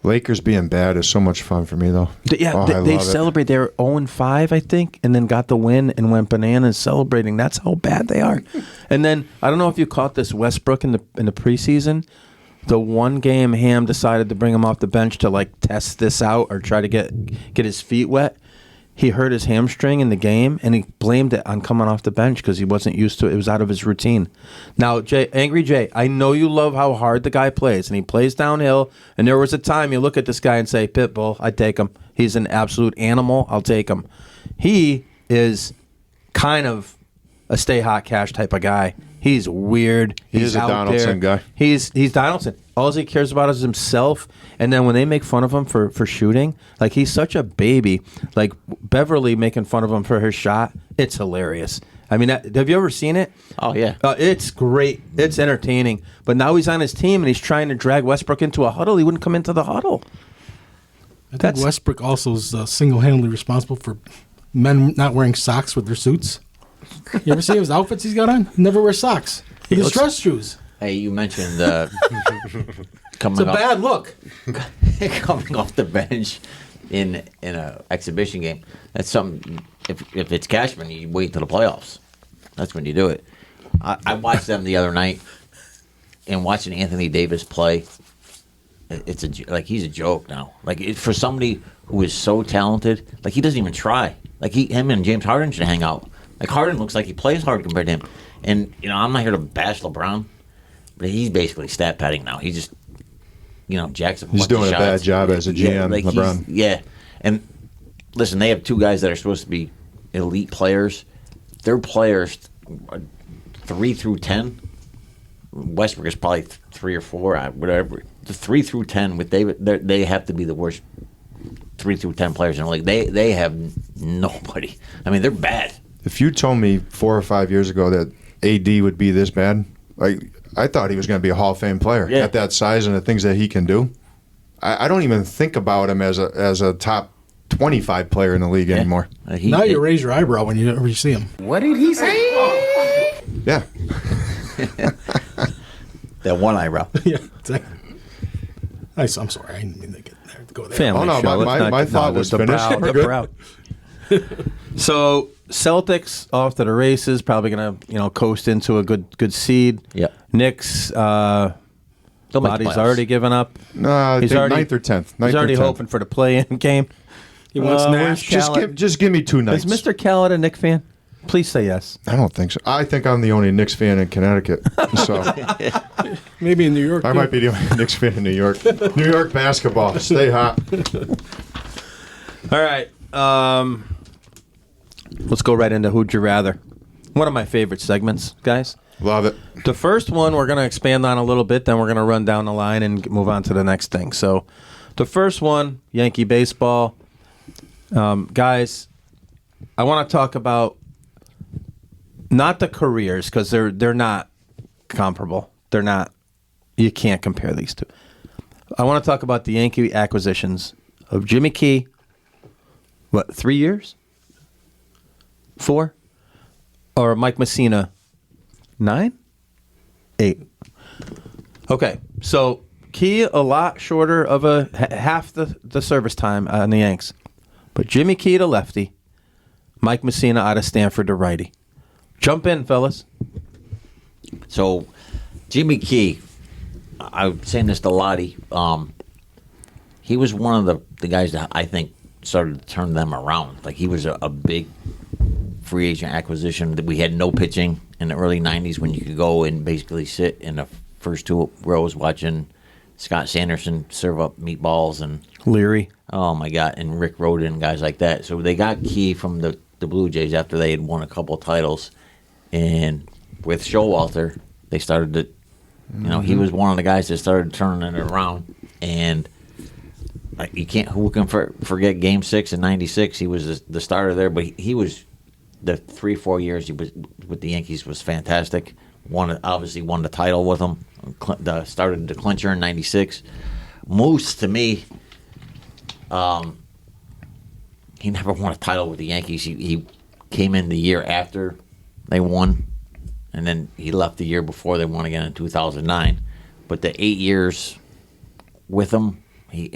Lakers being bad is so much fun for me, though. Yeah, Oh, I they love it. celebrate. They were 0-5, I think, and then got the win and went bananas celebrating. That's how bad they are. And then I don't know if you caught this Westbrook in the preseason. The one game Ham decided to bring him off the bench to like test this out or try to get his feet wet. He hurt his hamstring in the game, and he blamed it on coming off the bench because he wasn't used to it. It was out of his routine. Now, Angry Jay, I know you love how hard the guy plays, and he plays downhill. And there was a time you look at this guy and say, Pitbull, I'd take him. He's an absolute animal. I'll take him. He is kind of a stay hot cash type of guy. He's weird. He's a out Donaldson there. guy. He's Donaldson. All he cares about is himself. And then when they make fun of him for shooting, like he's such a baby. Like Beverly making fun of him for his shot, it's hilarious. I mean, have you ever seen it? Oh, yeah. It's great. It's entertaining. But now he's on his team and he's trying to drag Westbrook into a huddle. He wouldn't come into the huddle. I think Westbrook also is single-handedly responsible for men not wearing socks with their suits. You ever see his outfits he's got on? He never wears socks. He has dress shoes. Hey, you mentioned It's coming a bad look. coming off the bench in a exhibition game. That's something. If it's Cashman, you wait till the playoffs. That's when you do it. I watched them the other night, and watching Anthony Davis play, it's he's a joke now. For somebody who is so talented, like he doesn't even try. Like him and James Harden should hang out. Like Harden looks like he plays hard compared to him. And I'm not here to bash LeBron, but he's basically stat padding now. He just jacks a bunch He's doing of a shots. bad job as a GM, LeBron. Yeah. And listen, they have 2 guys that are supposed to be elite players. Their players 3 through 10. Westbrook is probably 3 or 4, whatever. The 3 through 10 with David, they have to be the worst 3 through 10 players in the league. They have nobody. I mean, they're bad. If you told me 4 or 5 years ago that AD would be this bad. Like, I thought he was going to be a Hall of Fame player at that size and the things that he can do. I don't even think about him as a top 25 player in the league anymore. Now you raise your eyebrow when you see him. What did he say? Yeah. That one eyebrow. Yeah, exactly. I'm sorry. I didn't mean to go there. Family Oh, no, show. my thought was the finished. brow, We're the good. brow. So Celtics off to the races, probably going to coast into a good seed. Yep. Knicks, They'll make the Body's playoffs. already given up. No, I think already 9th or 10th. He's already hoping for the play-in game. He wants Nash. Just give me 2 nights. Is Mr. Khaled a Knicks fan? Please say yes. I don't think so. I think I'm the only Knicks fan in Connecticut. So Maybe in New York. I might be the only Knicks fan in New York. New York basketball. Stay hot. All right. Let's go right into Who'd You Rather. One of my favorite segments, guys. Love it. The first one we're going to expand on a little bit, then we're going to run down the line and move on to the next thing. So the first one, Yankee baseball. Guys, I want to talk about not the careers because they're not comparable. They're not. You can't compare these two. I want to talk about the Yankee acquisitions of Jimmy Key. What, 3 years? 4? Or Mike Messina? 9? 8. Okay, so Key a lot shorter of half the service time on the Yanks. But Jimmy Key to lefty, Mike Messina out of Stanford to righty. Jump in, fellas. So, Jimmy Key, I was saying this to Loddy. He was one of the guys that I think started to turn them around. Like, he was a big free agent acquisition. That we had no pitching in the early 90s when you could go and basically sit in the first 2 rows watching Scott Sanderson serve up meatballs and Leary. oh my God, and Rick Rhoden and guys like that. So they got Key from the Blue Jays after they had won a couple titles, and with Showalter, they started to, he was one of the guys that started turning it around, and who can forget Game 6 in '96? He was the starter there, but he was the 3-4 years he was with the Yankees was fantastic. Obviously won the title with them. Started the clincher in '96. Moose, to me, he never won a title with the Yankees. He came in the year after they won, and then he left the year before they won again in 2009. But the 8 years with them, it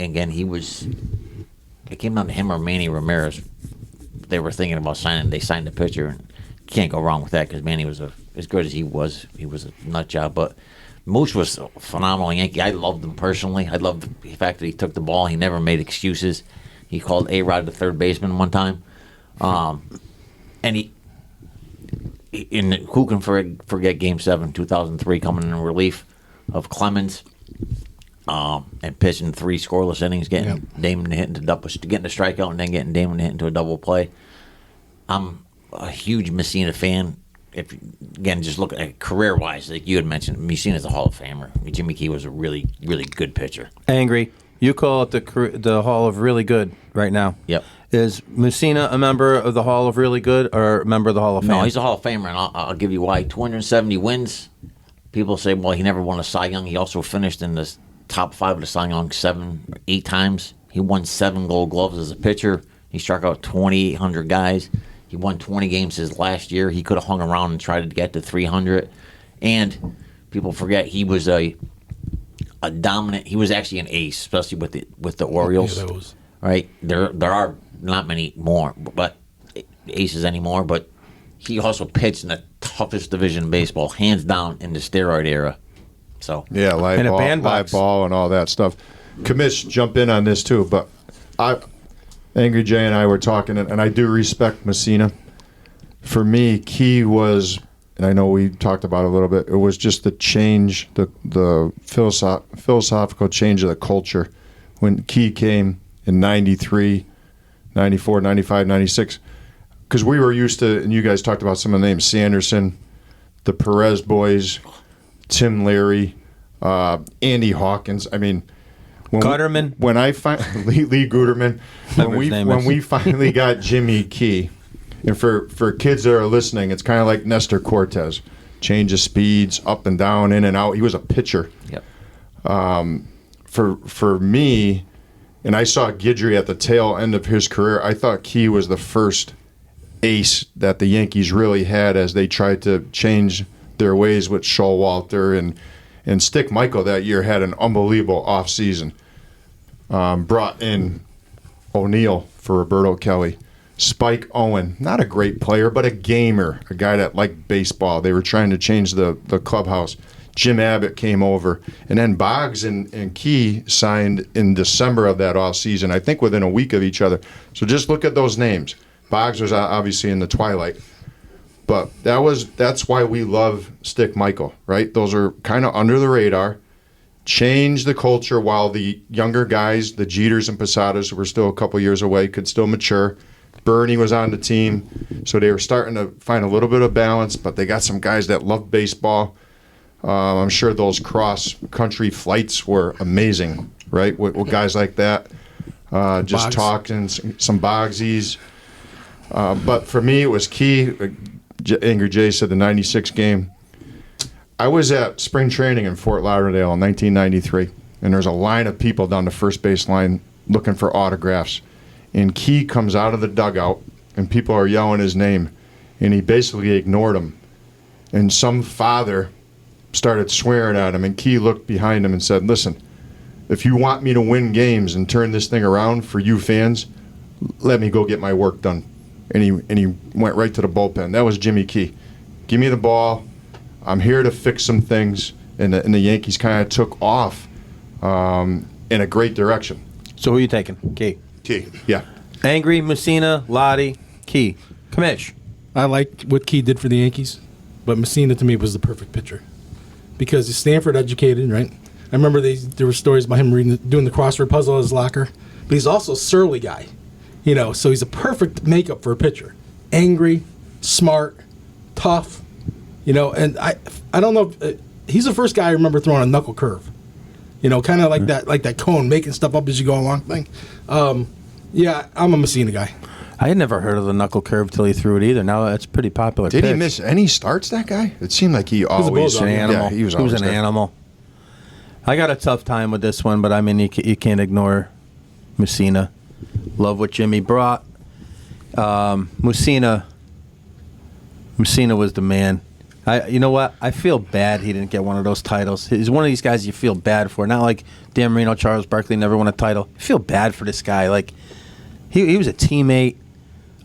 came down to him or Manny Ramirez. They were thinking about signing. They signed the pitcher, and you can't go wrong with that because Manny was as good as he was a nut job. But Moose was a phenomenal Yankee. I loved him personally. I loved the fact that he took the ball. He never made excuses. He called A-Rod the third baseman one time. And who can forget Game 7, 2003, coming in relief of Clemens and pitching 3 scoreless innings, getting Damon hit into getting a strikeout and then getting Damon hit into a double play. I'm a huge Messina fan. If again, just look at career-wise, like you had mentioned, Messina's a Hall of Famer. Jimmy Key was a really, really good pitcher. Angry. You call it the Hall of Really Good right now. Yep. Is Messina a member of the Hall of Really Good or a member of the Hall of Fame? No, he's a Hall of Famer, and I'll give you why. 270 wins. People say, well, he never won a Cy Young. He also finished in the top 5 of the Cy Young 7 or 8 times. He won 7 Gold Gloves as a pitcher. He struck out 2,800 guys. He won 20 games his last year. He could have hung around and tried to get to 300. And people forget he was a dominant. He was actually an ace, especially with the Orioles. Yeah, that was. Right? There are not many more, but aces anymore. But he also pitched in the toughest division in baseball, hands down, in the steroid era. So Yeah, live In a ball, bandbox. live ball, and all that stuff. Commish, jump in on this too, but Angry Jay and I were talking, and I do respect Messina. For me, Key was, and I know we talked about it a little bit, it was just the change, the philosophical change of the culture. When Key came in 93, 94, 95, 96, because we were used to, and you guys talked about some of the names, Sanderson, the Perez boys, Tim Leary, Andy Hawkins. I mean, Gutterman. When I Lee Guterman, when we finally got Jimmy Key, and for kids that are listening, it's kind of like Nestor Cortez. change of speeds, up and down, in and out. He was a pitcher. Yep. For me, and I saw Guidry at the tail end of his career, I thought Key was the first ace that the Yankees really had as they tried to change their ways with Showalter and Stick Michael that year had an unbelievable offseason. Brought in O'Neill for Roberto Kelly. Spike Owen, not a great player, but a gamer, a guy that liked baseball. They were trying to change the clubhouse. Jim Abbott came over. And then Boggs and Key signed in December of that offseason, I think within a week of each other. So just look at those names. Boggs was obviously in the twilight. But that's why we love Stick Michael, right? Those are kind of under the radar. Change the culture while the younger guys, the Jeters and Posadas, who were still a couple years away, could still mature. Bernie was on the team, so they were starting to find a little bit of balance, but they got some guys that love baseball. I'm sure those cross-country flights were amazing, right, with guys like that. Just Boggs. talking, some Boggsies. But for me, it was Key. Angry Jay said the 96 game. I was at spring training in Fort Lauderdale in 1993, and there's a line of people down the first base line looking for autographs. And Key comes out of the dugout, and people are yelling his name, and he basically ignored them. And some father started swearing at him, and Key looked behind him and said, "Listen, if you want me to win games and turn this thing around for you fans, let me go get my work done." And he went right to the bullpen. That was Jimmy Key. Give me the ball. I'm here to fix some things. And the Yankees kind of took off in a great direction. So who are you taking? Key. Key, yeah. Angry, Messina, Loddy, Key. Commish. I liked what Key did for the Yankees, but Messina to me was the perfect pitcher because he's Stanford educated, right? I remember there were stories about him doing the crossword puzzle at his locker, but he's also a surly guy, so he's a perfect makeup for a pitcher. Angry, smart, tough, and I don't know if, he's the first guy I remember throwing a knuckle curve. Kind of like that cone, making stuff up as you go along thing. Yeah, I'm a Messina guy. I had never heard of the knuckle curve till he threw it either. Now that's pretty popular. Did he pitch. miss any starts, that guy? It seemed like he a always... bulldog. An animal. Yeah, he was an always there. animal. I got a tough time with this one, but I mean, you can't ignore Messina. Love what Jimmy brought. Messina was the man. You know what? I feel bad he didn't get one of those titles. He's one of these guys you feel bad for. Not like Dan Marino, Charles Barkley never won a title. I feel bad for this guy. Like he was a teammate,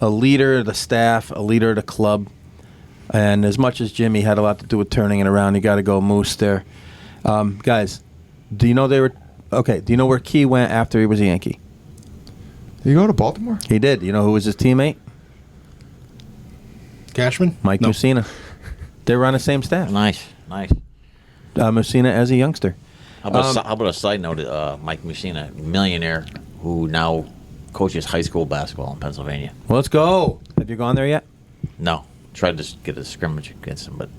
a leader of the staff, a leader of the club. And as much as Jimmy had a lot to do with turning it around, you got to go Moose there. Guys, do you know Do you know where Key went after he was a Yankee? Did he go to Baltimore? He did. You know who was his teammate? Cashman? Mike No. Mussina. They were on the same staff. Nice. Mussina as a youngster. How about a side note? Mike Mussina, millionaire, who now coaches high school basketball in Pennsylvania. Well, let's go. Have you gone there yet? No, tried to get a scrimmage against him, but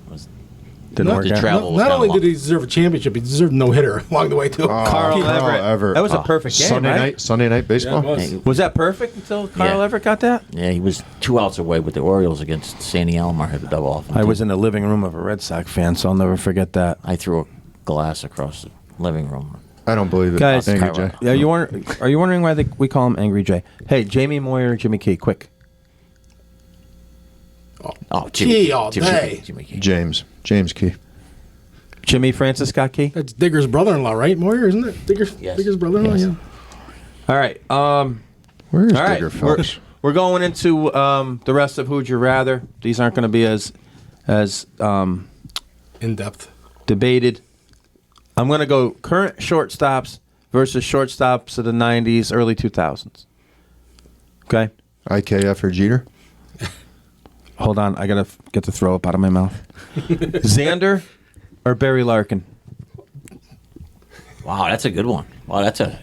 Didn't work the out. travel. Not only did he deserve a championship, he deserved a no-hitter along the way, too. Carl Everett. That was a perfect game, Sunday night baseball? Yeah, it was. Was that perfect until Carl Yeah. Everett got that? Yeah, he was 2 outs away with the Orioles against Sandy Alomar, hit the double off. I was in the living room of a Red Sox fan, so I'll never forget that. I threw a glass across the living room. I don't believe it. Guys, Angry Jay. are you wondering why we call him Angry Jay? Hey, Jamie Moyer or Jimmy Key, quick. Oh, Key all day. Jimmy Key. James Key. Jimmy Francis Scott Key? That's Digger's brother-in-law, right? Moyer, isn't it? Yes. Digger's brother-in-law, Yes. yeah. All right. Where is All right. Digger, folks? We're going into the rest of Who'd You Rather. These aren't going to be as In-depth. debated. I'm going to go current shortstops versus shortstops of the 90s, early 2000s. Okay? IKF or Jeter? Hold on. I got to get the throw up out of my mouth. Xander or Barry Larkin? Wow, that's a good one. Wow, that's a...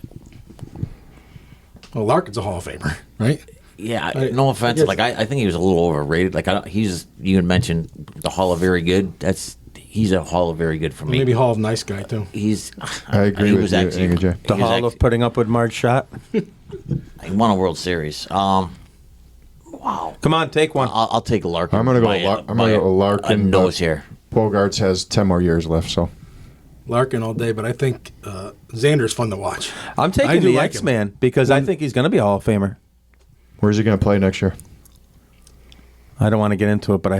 Well, Larkin's a Hall of Famer, right? Yeah, I no offense. guess- I think he was a little overrated. You had mentioned the Hall of Very Good. He's a Hall of Very Good for me. Maybe Hall of Nice Guy, too. I agree he with was you, actually- Angry Jay. The he was Hall of putting up with Marge Shot? He won a World Series. Wow. Come on, take one. I'll take Larkin. I'm gonna go by I'm gonna go a Larkin. nose hair. Bogarts has 10 more years left, so. Larkin all day, but I think Xander's fun to watch. I'm I taking do the like him. X-Man because I think he's going to be a Hall of Famer. Where's he going to play next year? I don't want to get into it, but I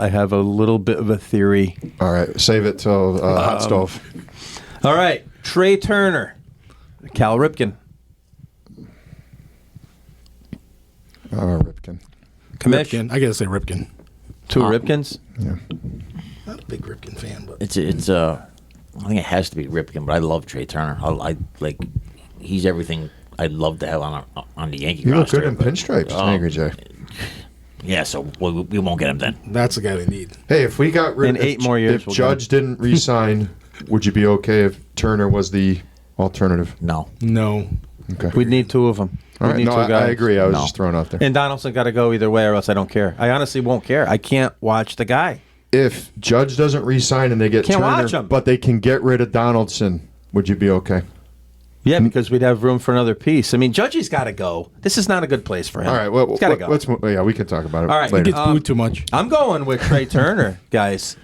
have a little bit of a theory. All right, save it till hot stove. All right, Trey Turner, Cal Ripken, Ripken. Commish, Ripken. I gotta say Ripken. two Ripkins. Yeah. Not a big Ripken fan, but It's I think it has to be Ripken, but I love Trey Turner. I like he's everything I'd love to have on the Yankee You look roster. good in but- pinstripes, Oh, Angry Jay. Yeah, so we won't get him then. that's the guy they need. Hey, if we got rid In of 8 more years, if we'll Judge didn't re-sign, would you be okay if Turner was the alternative? No. No. Okay. We'd need 2 of them. All right, need no, 2 guys. I agree. I was No. just throwing out there. And Donaldson got to go either way, or else I don't care. I honestly won't care. I can't watch the guy. If Judge doesn't re-sign and they get Can't Turner, watch him. but they can get rid of Donaldson, would you be okay? Yeah, because we'd have room for another piece. I mean, Judgy's got to go. This is not a good place for him. All right, well, he's got to go. let's yeah, we can talk about it All right, later. He gets booed too much. I'm going with Trey Turner, guys.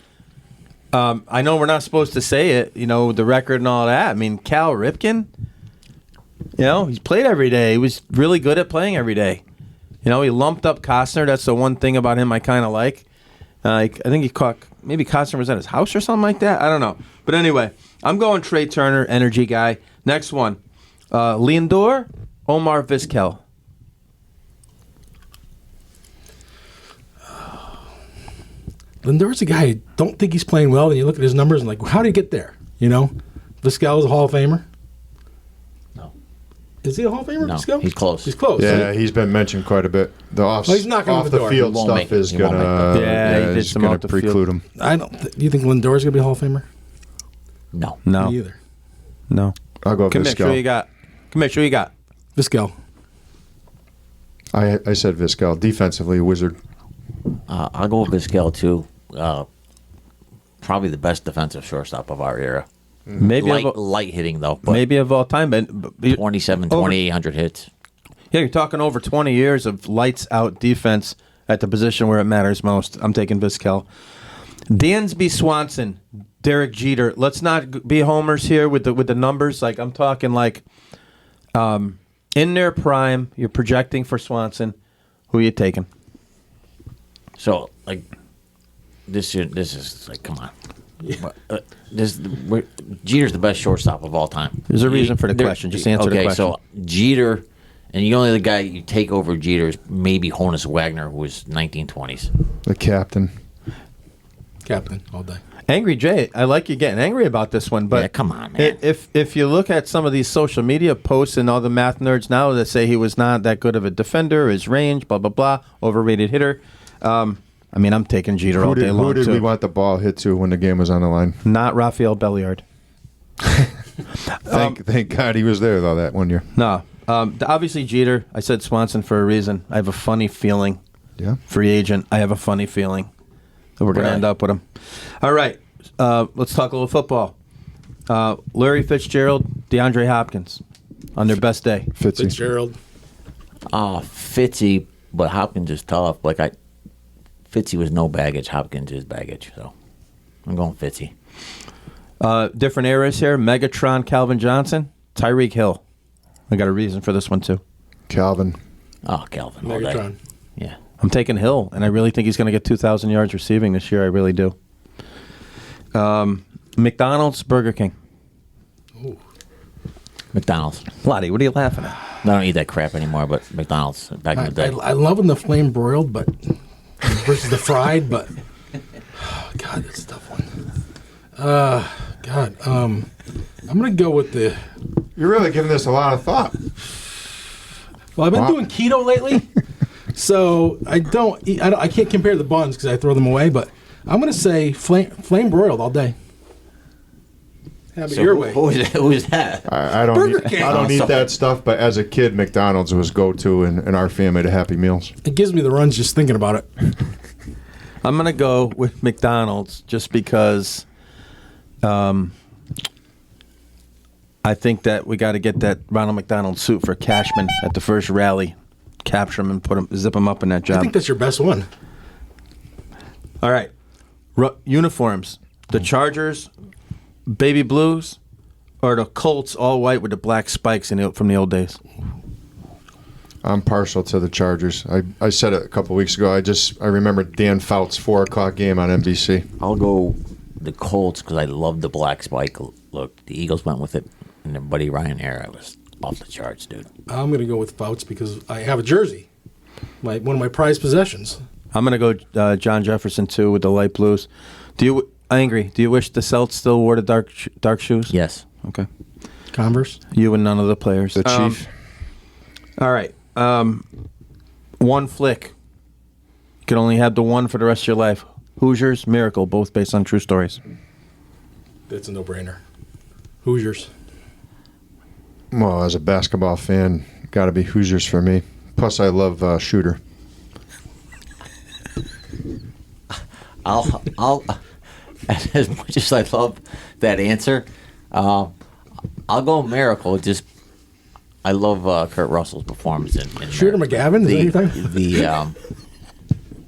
I know we're not supposed to say it, the record and all that. I mean, Cal Ripken, he's played every day. He was really good at playing every day. He lumped up Costner. That's the one thing about him I kind of like. I think he caught, maybe Costner was at his house or something like that. I don't know. But anyway, I'm going Trey Turner, energy guy. Next one, Lindor, Omar Vizquel. Lindor's a guy I don't think he's playing well, and you look at his numbers and like, how did he get there? Vizquel is a Hall of Famer. No. Is he a Hall of Famer? No, Vizquel? he's close. He's close. Yeah, he's been mentioned quite a bit. The he's knocking on off the door. field He won't stuff make it. is He won't gonna make that. Yeah, he did is some gonna off the field. preclude him. Do you think Lindor's gonna be a Hall of Famer? No. No. Me either. No. I'll go Commish, who you Vizquel. got? Commish, who you got? Vizquel. I said Vizquel. Defensively, wizard. I'll go with Vizquel too. Probably the best defensive shortstop of our era. Maybe Light hitting though, but maybe of all time, but 27, over- 2,800 hits. Yeah, you're talking over 20 years of lights out defense at the position where it matters most. I'm taking Vizquel. Dansby Swanson, Derek Jeter. Let's not be homers here with the numbers. Like I'm talking like in their prime. You're projecting for Swanson. Who are you taking? So like this is like, come on. Jeter's the best shortstop of all time. There's a reason for the question. Just answer the question. So Jeter, and the only other guy you take over Jeter is maybe Honus Wagner, who was 1920s. The captain. Captain all day. Angry Jay, I like you getting angry about this one, but Yeah, come on, man. If you look at some of these social media posts and all the math nerds now that say he was not that good of a defender, his range, blah blah blah, overrated hitter. I'm taking Jeter all day long Who did too. we want the ball hit to when the game was on the line? Not Rafael Belliard. Thank God he was there though that one year. No. Obviously Jeter. I said Swanson for a reason. I have a funny feeling. Yeah. Free agent. I have a funny feeling that we're going to Right. end up with him. All right. Let's talk a little football. Larry Fitzgerald, DeAndre Hopkins on their best day. Fitzy. Fitzgerald. Fitzy, but Hopkins is tough. Fitzy was no baggage. Hopkins is baggage. So I'm going Fitzy. Different eras here. Megatron, Calvin Johnson, Tyreek Hill. I got a reason for this one too. Calvin. Oh, Calvin. all day. Megatron. Yeah. I'm taking Hill, and I really think he's going to get 2,000 yards receiving this year. I really do. McDonald's, Burger King. McDonald's. Lottie, what are you laughing at? I don't eat that crap anymore, but McDonald's back in the day. I love when the flame broiled, but versus the fried, but God, that's a tough one. God, I'm gonna go with the. You're really giving this a lot of thought. Well, I've been Wow. doing keto lately, so I don't eat. I can't compare the buns because I throw them away. But I'm gonna say flame broiled all day. Have it So your who- way. Who is that? I don't Burger eat, King. I don't eat Sorry. that stuff, but as a kid, McDonald's was go-to in our family to Happy Meals. It gives me the runs just thinking about it. I'm going to go with McDonald's just because I think that we got to get that Ronald McDonald suit for Cashman at the first rally. Capture him and zip him up in that I job. think that's your best one. All right. Uniforms. The Chargers, baby blues, or the Colts all white with the black spikes from the old days? I'm partial to the Chargers. I said it a couple weeks ago. I remember Dan Fouts' 4 o'clock game on NBC. I'll go the Colts because I love the black spike look. The Eagles went with it in the Buddy Ryan era. It was off the charts, dude. I'm going to go with Fouts because I have a jersey, one of my prized possessions. I'm going to go John Jefferson, too, with the light blues. Do you wish the Celts still wore the dark shoes? Yes. Okay. Converse? You and none of the players. The Chief. All right. One flick. You can only have the one for the rest of your life. Hoosiers, Miracle, both based on true stories. That's a no-brainer. Hoosiers. Well, as a basketball fan, got to be Hoosiers for me. Plus, I love Shooter. I'll as much as I love that answer, I'll go Miracle. I love Kurt Russell's performance in Shooter McGavin, is that anything?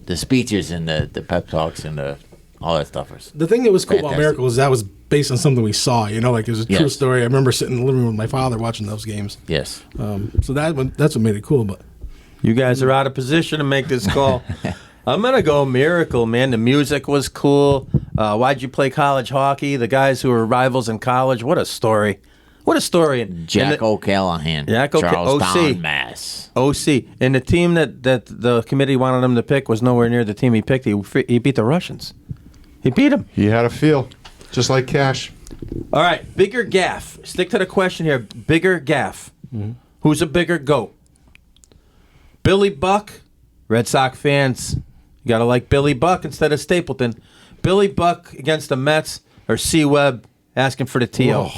The speeches and the pep talks and all that stuff. The thing that was cool about fantastic. Miracle is that was based on something we saw. Like it was a true Yes. story. I remember sitting in the living room with my father watching those games. Yes. So that's what made it cool. But You guys are out of position to make this call. I'm going to go Miracle, man. The music was cool. Why'd you play college hockey? The guys who were rivals in college. What a story. What a story. Jack O'Callahan, Charlestown, Mass. OC. And the team that the committee wanted him to pick was nowhere near the team he picked. He beat the Russians. He beat them. He had a feel, just like Cash. All right, bigger gaff. Stick to the question here. Bigger gaff. Mm-hmm. Who's a bigger goat? Billy Buck, Red Sox fans. You got to like Billy Buck instead of Stapleton. Billy Buck against the Mets or C. Webb asking for the TO. Oh.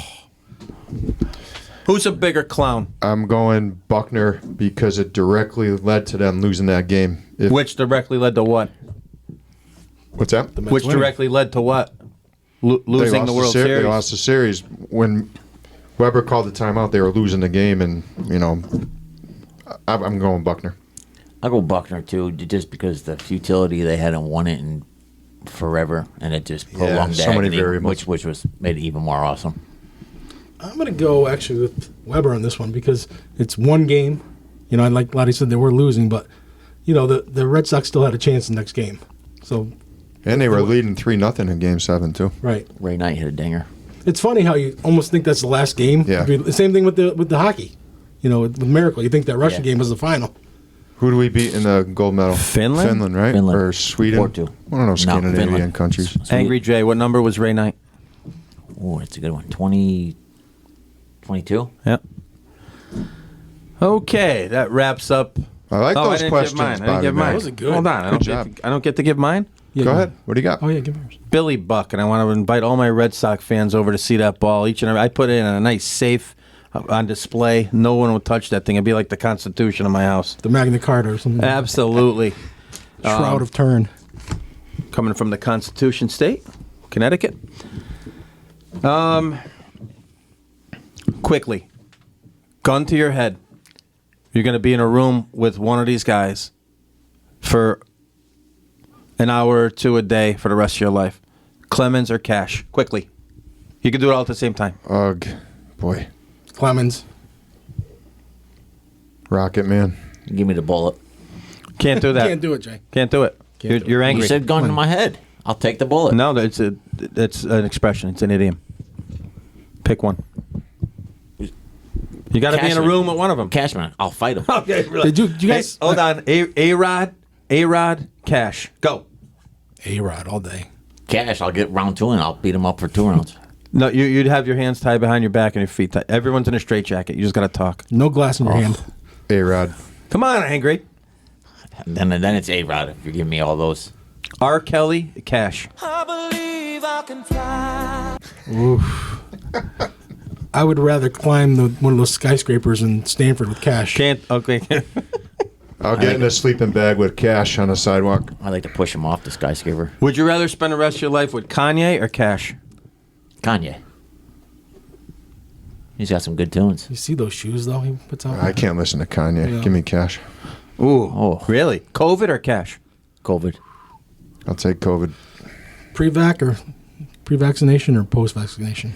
Who's a bigger clown? I'm going Buckner because it directly led to them losing that game. Which directly led to what? What's that? Which directly led to what? Losing the World Series. They lost the series. When Weber called the timeout, they were losing the game, and, I'm going Buckner. I'll go Buckner, too, just because the futility, they hadn't won it in forever, and it just prolonged so many agony, variables. which made it even more awesome. I'm going to go actually with Weber on this one because it's one game. Like Loddy said, they were losing, but the Red Sox still had a chance in the next game. So, And they were leading 3-0 in Game 7, too. right. Ray Knight hit a dinger. It's funny how you almost think that's the last game. Yeah. The same thing with the hockey. With Miracle, you think that Russian game was the final. Who do we beat in the gold medal? Finland? Finland, right? Finland. Or Sweden? 4-2. One of those Scandinavian Finland. countries. Angry Jay, what number was Ray Knight? Oh, it's a good one. 22? Yep. Okay, that wraps up. I like I those didn't questions, give mine. I didn't Bobby give mine. Mack. Those are good. Hold on. Good job. I don't get to give mine? Yeah, Go ahead. What do you got? Oh, yeah, give me yours. Billy Buck, and I want to invite all my Red Sox fans over to see that ball. I put it in a nice safe on display. No one would touch that thing. It'd be like the Constitution of my house. The Magna Carta or something. Absolutely. Shroud of Turin. Coming from the Constitution State, Connecticut. Quickly, gun to your head. You're going to be in a room with one of these guys for an hour or two a day for the rest of your life. Clemens or Cash. Quickly. You can do it all at the same time. Ugh. Boy. Clemens. Rocket Man. Give me the bullet. Can't do that. Can't do it, Jay. Can't do it. Can't do it. You're You angry. said gun to my head. I'll take the bullet. No, it's an expression. It's an idiom. Pick one. You got to be in a Cashman. room with one of them. Cashman, I'll fight him. Okay, Did you guys? Hold on. A-Rod, Cash. Go. A-Rod all day. Cash, I'll get round 2 and I'll beat him up for 2 rounds. No, you'd have your hands tied behind your back and your feet tied. Everyone's in a straitjacket. You just got to talk. No glass in your hand. A-Rod. Come on, Angry. And then it's A-Rod if you give me all those. R. Kelly, Cash. Oof. I would rather climb one of those skyscrapers in Stanford with Cash. Can't. Okay. I'll get in a sleeping bag with Cash on the sidewalk. I like to push him off the skyscraper. Would you rather spend the rest of your life with Kanye or Cash? Kanye. He's got some good tunes. You see those shoes though he puts on? I can't listen to Kanye. Yeah. Give me Cash. Ooh. Oh. Really? COVID or Cash? COVID. I'll take COVID. pre-vaccination or post-vaccination?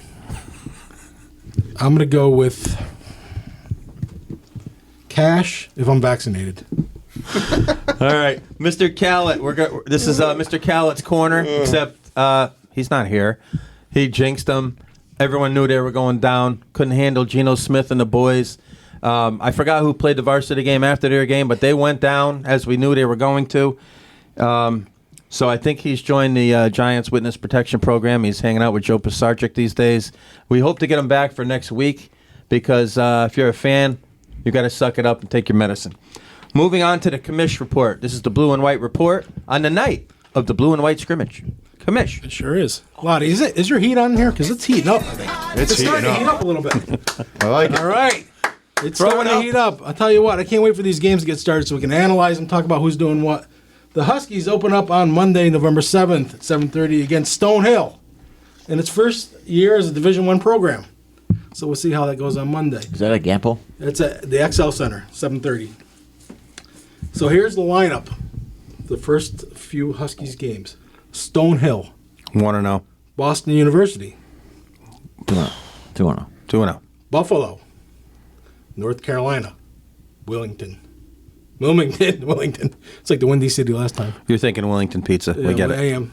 I'm going to go with cash if I'm vaccinated. All right, Mr. Callett. This is Mr. Callett's corner, except he's not here. He jinxed them. Everyone knew they were going down. Couldn't handle Geno Smith and the boys. I forgot who played the varsity game after their game, but they went down as we knew they were going to. So I think he's joined the Giants Witness Protection Program. He's hanging out with Joe Pisarcik these days. We hope to get him back for next week because if you're a fan, you got to suck it up and take your medicine. Moving on to the Commish report. This is the Blue and White report on the night of the Blue and White scrimmage. Commish. It sure is. Loddy, is your heat on here? Because it's heating up, I think. It's starting heating to heat up a little bit. I like it. All right. It's Throw starting it to up. heat up. I'll tell you what, I can't wait for these games to get started so we can analyze them, talk about who's doing what. The Huskies open up on Monday, November 7th at 7:30 against Stonehill in its first year as a Division I program. So we'll see how that goes on Monday. Is that a Gampo? It's at the XL Center, 7:30. So here's the lineup. The first few Huskies games. Stonehill, 1-0. Boston University, 2-0. 2-0. Buffalo, North Carolina, Wilmington. It's like the Windy City last time. You're thinking Wellington pizza. We get it. I am.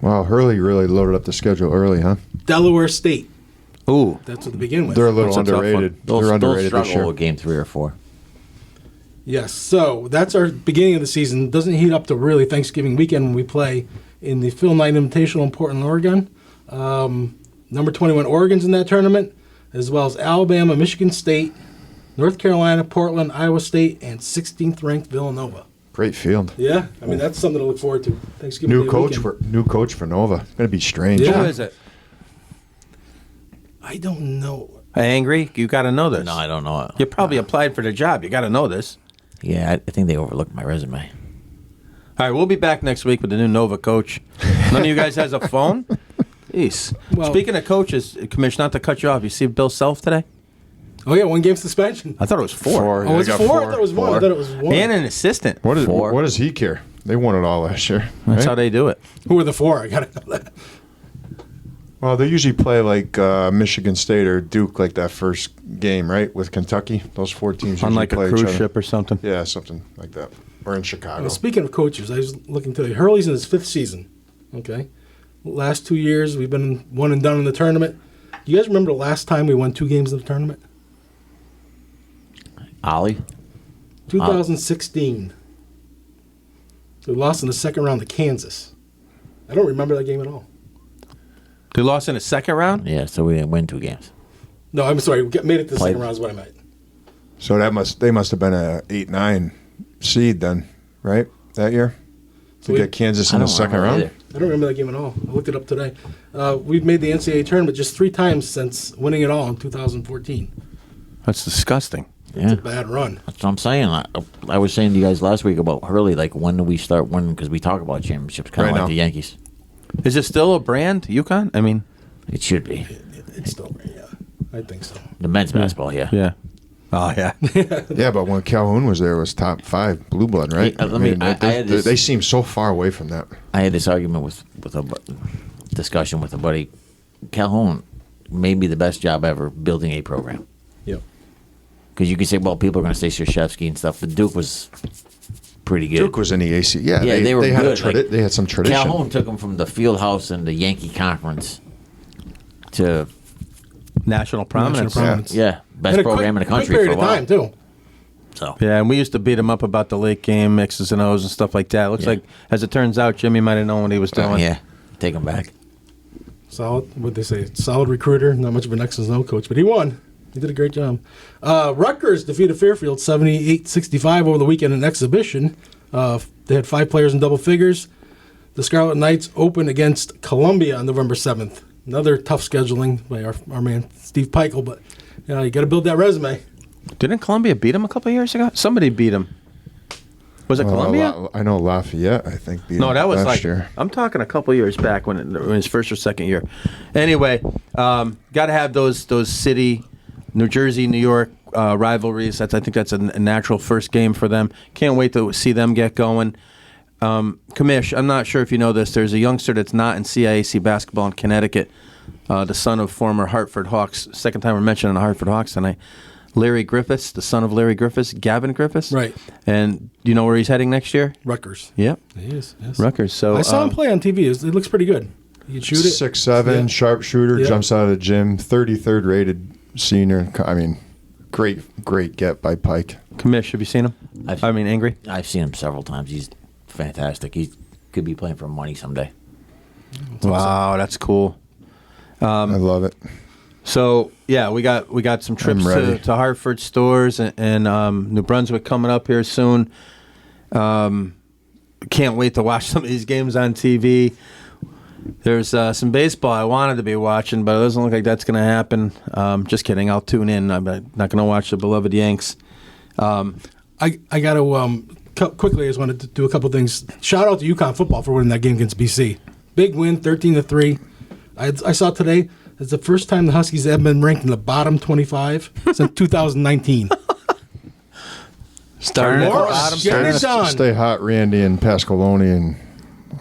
Wow, Hurley really loaded up the schedule early, huh? Delaware State. Ooh. That's what to begin with. They're a little That's a tough one. underrated. They'll They're underrated struggle this year. with game 3 or 4. Yes, so that's our beginning of the season. Doesn't heat up to really Thanksgiving weekend when we play in the Phil Knight Invitational in Portland, Oregon. Number 21 Oregon's in that tournament, as well as Alabama, Michigan State, North Carolina, Portland, Iowa State, and 16th ranked Villanova. Great field. Yeah, I mean that's something to look forward to. Thanksgiving New Day coach weekend. for Nova. It's gonna be strange. Yeah. Who is it? I don't know. Angry? You got to know this. No, I don't know. You probably applied for the job. You got to know this. Yeah, I think they overlooked my resume. All right, we'll be back next week with the new Nova coach. None of you guys has a phone? Jeez. Well- Speaking of coaches, Commissioner, not to cut you off, you see Bill Self today? Oh yeah, 1 game suspension. I thought it was 4. Oh, was it 4? I thought it was 1. I thought it was 1. And an assistant. What Four. does he care? They won it all last year. That's right? how they do it. Who were the 4? I gotta know that. Well, they usually play like Michigan State or Duke, like that first game, right? With Kentucky, those 4 teams On usually like a play each cruise other. ship or something. Yeah, something like that. Or in Chicago. Well, speaking of coaches, I was looking today. Hurley's in his 5th season. Okay, last 2 years we've been one and done in the tournament. Do you guys remember the last time we won 2 games in the tournament? Ollie? 2016. We lost in the second round to Kansas. I don't remember that game at all. They lost in the second round? Yeah, so we didn't win 2 games. No, I'm sorry. We made it to the Played. second round is what I meant. So they must have been a 8-9 seed then, right? That year? To we- get Kansas in I the don't second remember round? either. I don't remember that game at all. I looked it up today. We've made the NCAA tournament just 3 times since winning it all in 2014. That's disgusting. Yeah. It's a bad run. That's what I'm saying. I was saying to you guys last week about Hurley, like when do we start winning? Because we talk about championships, kind of Right like now. the Yankees. Is it still a brand, UConn? I mean, It should be. It's still, yeah, I think so. The men's basketball, yeah. yeah. Oh, yeah. Yeah, but when Calhoun was there, it was top 5 blue blood, right? Hey, I had this- they seem so far away from that. I had this argument with a discussion with a buddy. Calhoun may be the best job ever building a program. Yep. Because you can say, well, people are going to say Krzyzewski and stuff, but Duke was pretty good. Duke was in the AC. Yeah, Yeah, they were had good. they had some tradition. Calhoun took them from the field house and the Yankee Conference to, National prominence. National prominence. yeah, best In a program in the country quick period for a while. of time, too. So, Yeah, and we used to beat him up about the late game X's and O's and stuff like that. Looks Yeah. like, as it turns out, Jimmy might have known what he was doing. yeah, take them back. Solid, what'd they say? Solid recruiter, not much of an X's and O coach, but he won. He did a great job. Rutgers defeated Fairfield 78-65 over the weekend in an exhibition. They had 5 players in double figures. The Scarlet Knights open against Columbia on November 7th. Another tough scheduling by our man Steve Peichel, but you got to build that resume. Didn't Columbia beat him a couple years ago? Somebody beat him. Was it Columbia? I know Lafayette, I think, beat No, him that was last like year. I'm talking a couple years back when his first or second year. Anyway, got to have those city, New Jersey, New York rivalries. I think that's a natural first game for them. Can't wait to see them get going. Commish, I'm not sure if you know this. There's a youngster that's not in CIAC basketball in Connecticut, the son of former Hartford Hawks. Second time we're mentioning the Hartford Hawks tonight. Larry Griffiths, the son of Larry Griffiths, Gavin Griffiths. Right. And do you know where he's heading next year? Rutgers. Yep. He is. Yes. Rutgers. So I saw him play on TV. It looks pretty good. He can shoot it. 6'7", Yeah. sharpshooter, Yeah. jumps out of the gym, 33rd rated senior. I mean, great get by Pike. Commish, have you seen him? Angry? I've seen him several times. He's fantastic. He could be playing for money someday. Wow, that's cool. I love it. So yeah, we got some trips to Hartford stores and New Brunswick coming up here soon. Can't wait to watch some of these games on TV. There's some baseball I wanted to be watching, but it doesn't look like that's going to happen. Just kidding. I'll tune in. I'm not going to watch the beloved Yanks. I got to quickly. I just wanted to do a couple things. Shout out to UConn football for winning that game against BC. Big win, 13-3. I saw today. It's the first time the Huskies have been ranked in the bottom 25 since 2019. Starting at the Morris, bottom. getting it done. Stay hot, Randy and Pasqualoni and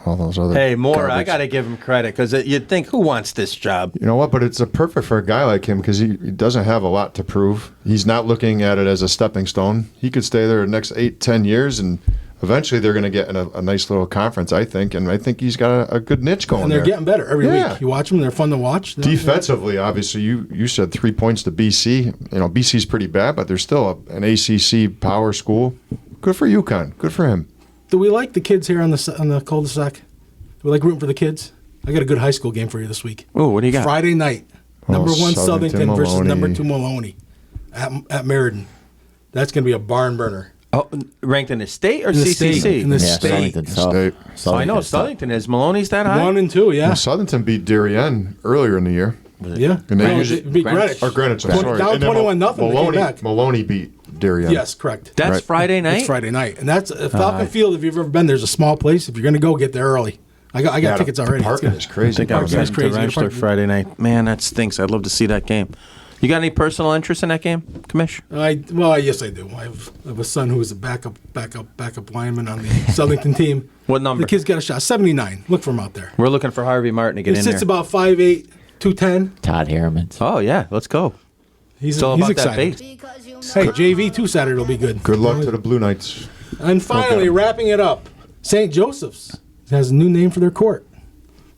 all those other. Hey, Moore, I garbage. got to give him credit because you'd think, who wants this job? You know what? But it's a perfect for a guy like him because he doesn't have a lot to prove. He's not looking at it as a stepping stone. He could stay there the next 8-10 years, and eventually they're going to get in a nice little conference, I think. And I think he's got a good niche going And they're there. getting better every Yeah. week. You watch them; they're fun to watch. Defensively, obviously, you said 3 points to BC. You know, BC's pretty bad, but they're still an ACC power school. Good for UConn. Good for him. Do we like the kids here on the cul-de-sac? Do we like rooting for the kids? I got a good high school game for you this week. Oh, what do you got? Friday night, number one Southington Southington versus Maloney. number 2 Maloney at Meriden. That's going to be a barn burner. Oh, ranked in the state or In the CCC? state. In the Yeah, state. Southington. State. Oh, I know Southington is. Maloney's that high? 1 and 2, yeah. Well, Southington beat Darien earlier in the year. Yeah. And they No, usually- it beat Greenwich. Or Greenwich, I'm 20 sorry. down And then 21-0, they came Maloney, back. Maloney beat Darien. Yes, correct. That's Right. Friday night? It's Friday night. And that's Falcon Field. If you've ever been, there's a small place. If you're going to go, get there early. I got Yeah, tickets the already. parking is I crazy. think I was That's heading crazy. to Rensselaer Friday night. Man, that stinks. I'd love to see that game. You got any personal interest in that game, Commish? Yes, I do. I have a son who is a backup lineman on the Southington team. What number? The kid's got a shot. 79. Look for him out there. We're looking for Harvey Martin to get He in sits there. about 5'8", 210. Todd Harriman. Oh, yeah. Let's go. He's It's all he's about that excited. base. Hey, JV2 Saturday will be good. Good luck to the Blue Knights. And finally, wrapping it up, St. Joseph's has a new name for their court.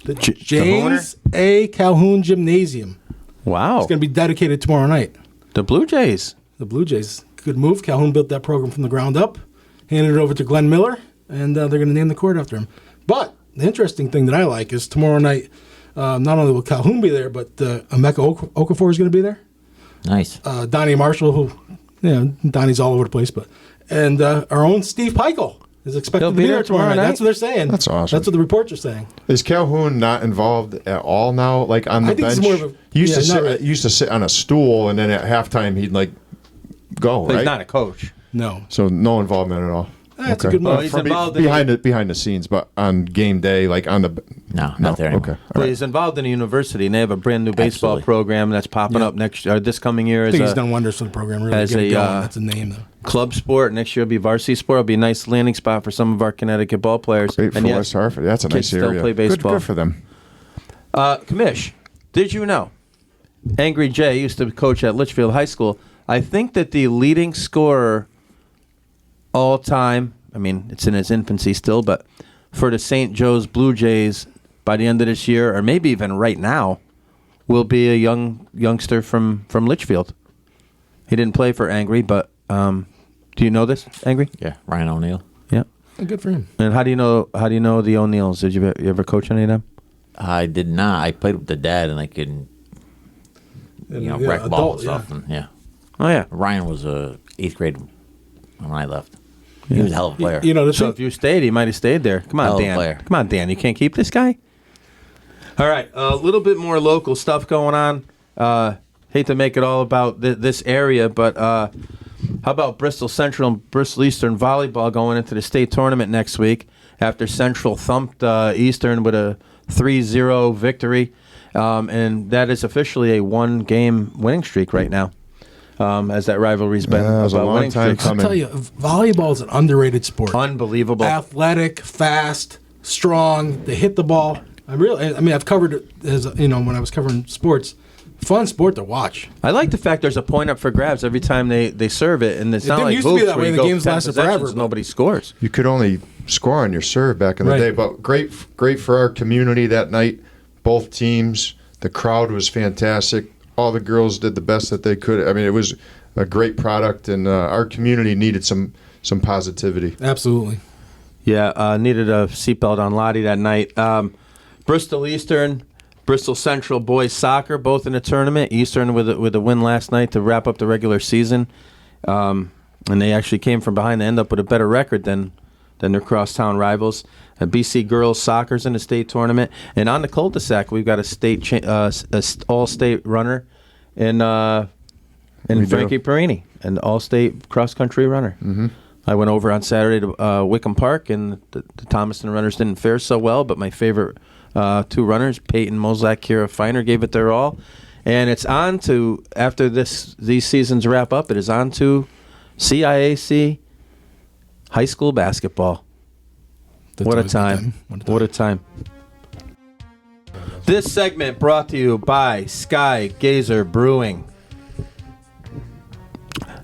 The James A. Calhoun Gymnasium. Wow. It's going to be dedicated tomorrow night. The Blue Jays. The Blue Jays. Good move. Calhoun built that program from the ground up, handed it over to Glenn Miller, and they're going to name the court after him. But the interesting thing that I like is tomorrow night, not only will Calhoun be there, but Emeka Okafor is going to be there. Nice. Donnie Marshall, who, Donnie's all over the place, and our own Steve Peichel is expected He'll to be be there there tomorrow night. tomorrow That's what they're saying. That's awesome. That's what the reports are saying. Is Calhoun not involved at all now? Like on the I think bench, it's more of a- he used to yeah, sit. He used to sit on a stool, and then at halftime he'd go. But Right. he's not a coach. No. So no involvement at all. That's a good move. Well, he's involved in behind the scenes, but on game day, like on the No, not there anymore. Okay. Well, he's involved in a university, and they have a brand new baseball Absolutely. program that's popping Yeah. up this coming year I as think he's a done wonders for the program. Really as get it a, going. uh, That's a name, though. club sport. Next year will be varsity sport. It'll be a nice landing spot for some of our Connecticut ball players. Great for And yes, West Hartford. That's a kids nice still area. play baseball. Good for them. Commish, did you know Angry Jay used to coach at Litchfield High School? I think that the leading scorer all time, I mean, it's in its infancy still, but for the St. Joe's Blue Jays by the end of this year, or maybe even right now, will be a youngster from Litchfield. He didn't play for Angry, but do you know this, Angry? Yeah, Ryan O'Neal. Yeah. Good for him. And how do you know the O'Neills? Did you ever coach any of them? I did not. I played with the dad, and I could, Yeah, wreck ball and adult, stuff. And, yeah. Oh yeah. Ryan was 8th grade when I left. He was a hell of a player. The So thing, if you stayed, he might have stayed there. Come on, Hell of a Dan. player. Come on, Dan. You can't keep this guy. All right, a little bit more local stuff going on. Hate to make it all about this area, but how about Bristol Central and Bristol Eastern volleyball going into the state tournament next week after Central thumped Eastern with a 3-0 victory, and that is officially a one-game winning streak right now. as that rivalry's been. Yeah, it was a about long winning time streaks. I'll coming. tell you, volleyball is an underrated sport. Unbelievable. Athletic, fast, strong. They hit the ball. I've covered it as when I was covering sports. Fun sport to watch. I like the fact there's a point up for grabs every time they serve it, and it's not didn't like used to be hoops that where way. you The go games 10 lasted possessions, forever, but- nobody scores. You could only score on your serve back in the Right. day, but great for our community that night. Both teams, the crowd was fantastic. All the girls did the best that they could. I mean, it was a great product, and our community needed some positivity. Absolutely. Yeah, needed a seatbelt on Loddy that night. Bristol Eastern, Bristol Central boys soccer, both in the tournament. Eastern with a win last night to wrap up the regular season, and they actually came from behind to end up with a better record than their crosstown rivals. BC girls soccer's in the state tournament, and on the cul-de-sac we've got a state all-state runner in Frankie Perini, an all-state cross-country runner. Mm-hmm. I went over on Saturday to Wickham Park, and the Thomaston runners didn't fare so well, but my favorite two runners, Peyton Mozak, Kira Feiner, gave it their all. And it's on to, after these seasons wrap up, it is on to CIAC high school basketball. That's What a always a good time. What a time. This segment brought to you by Sky Gazer Brewing.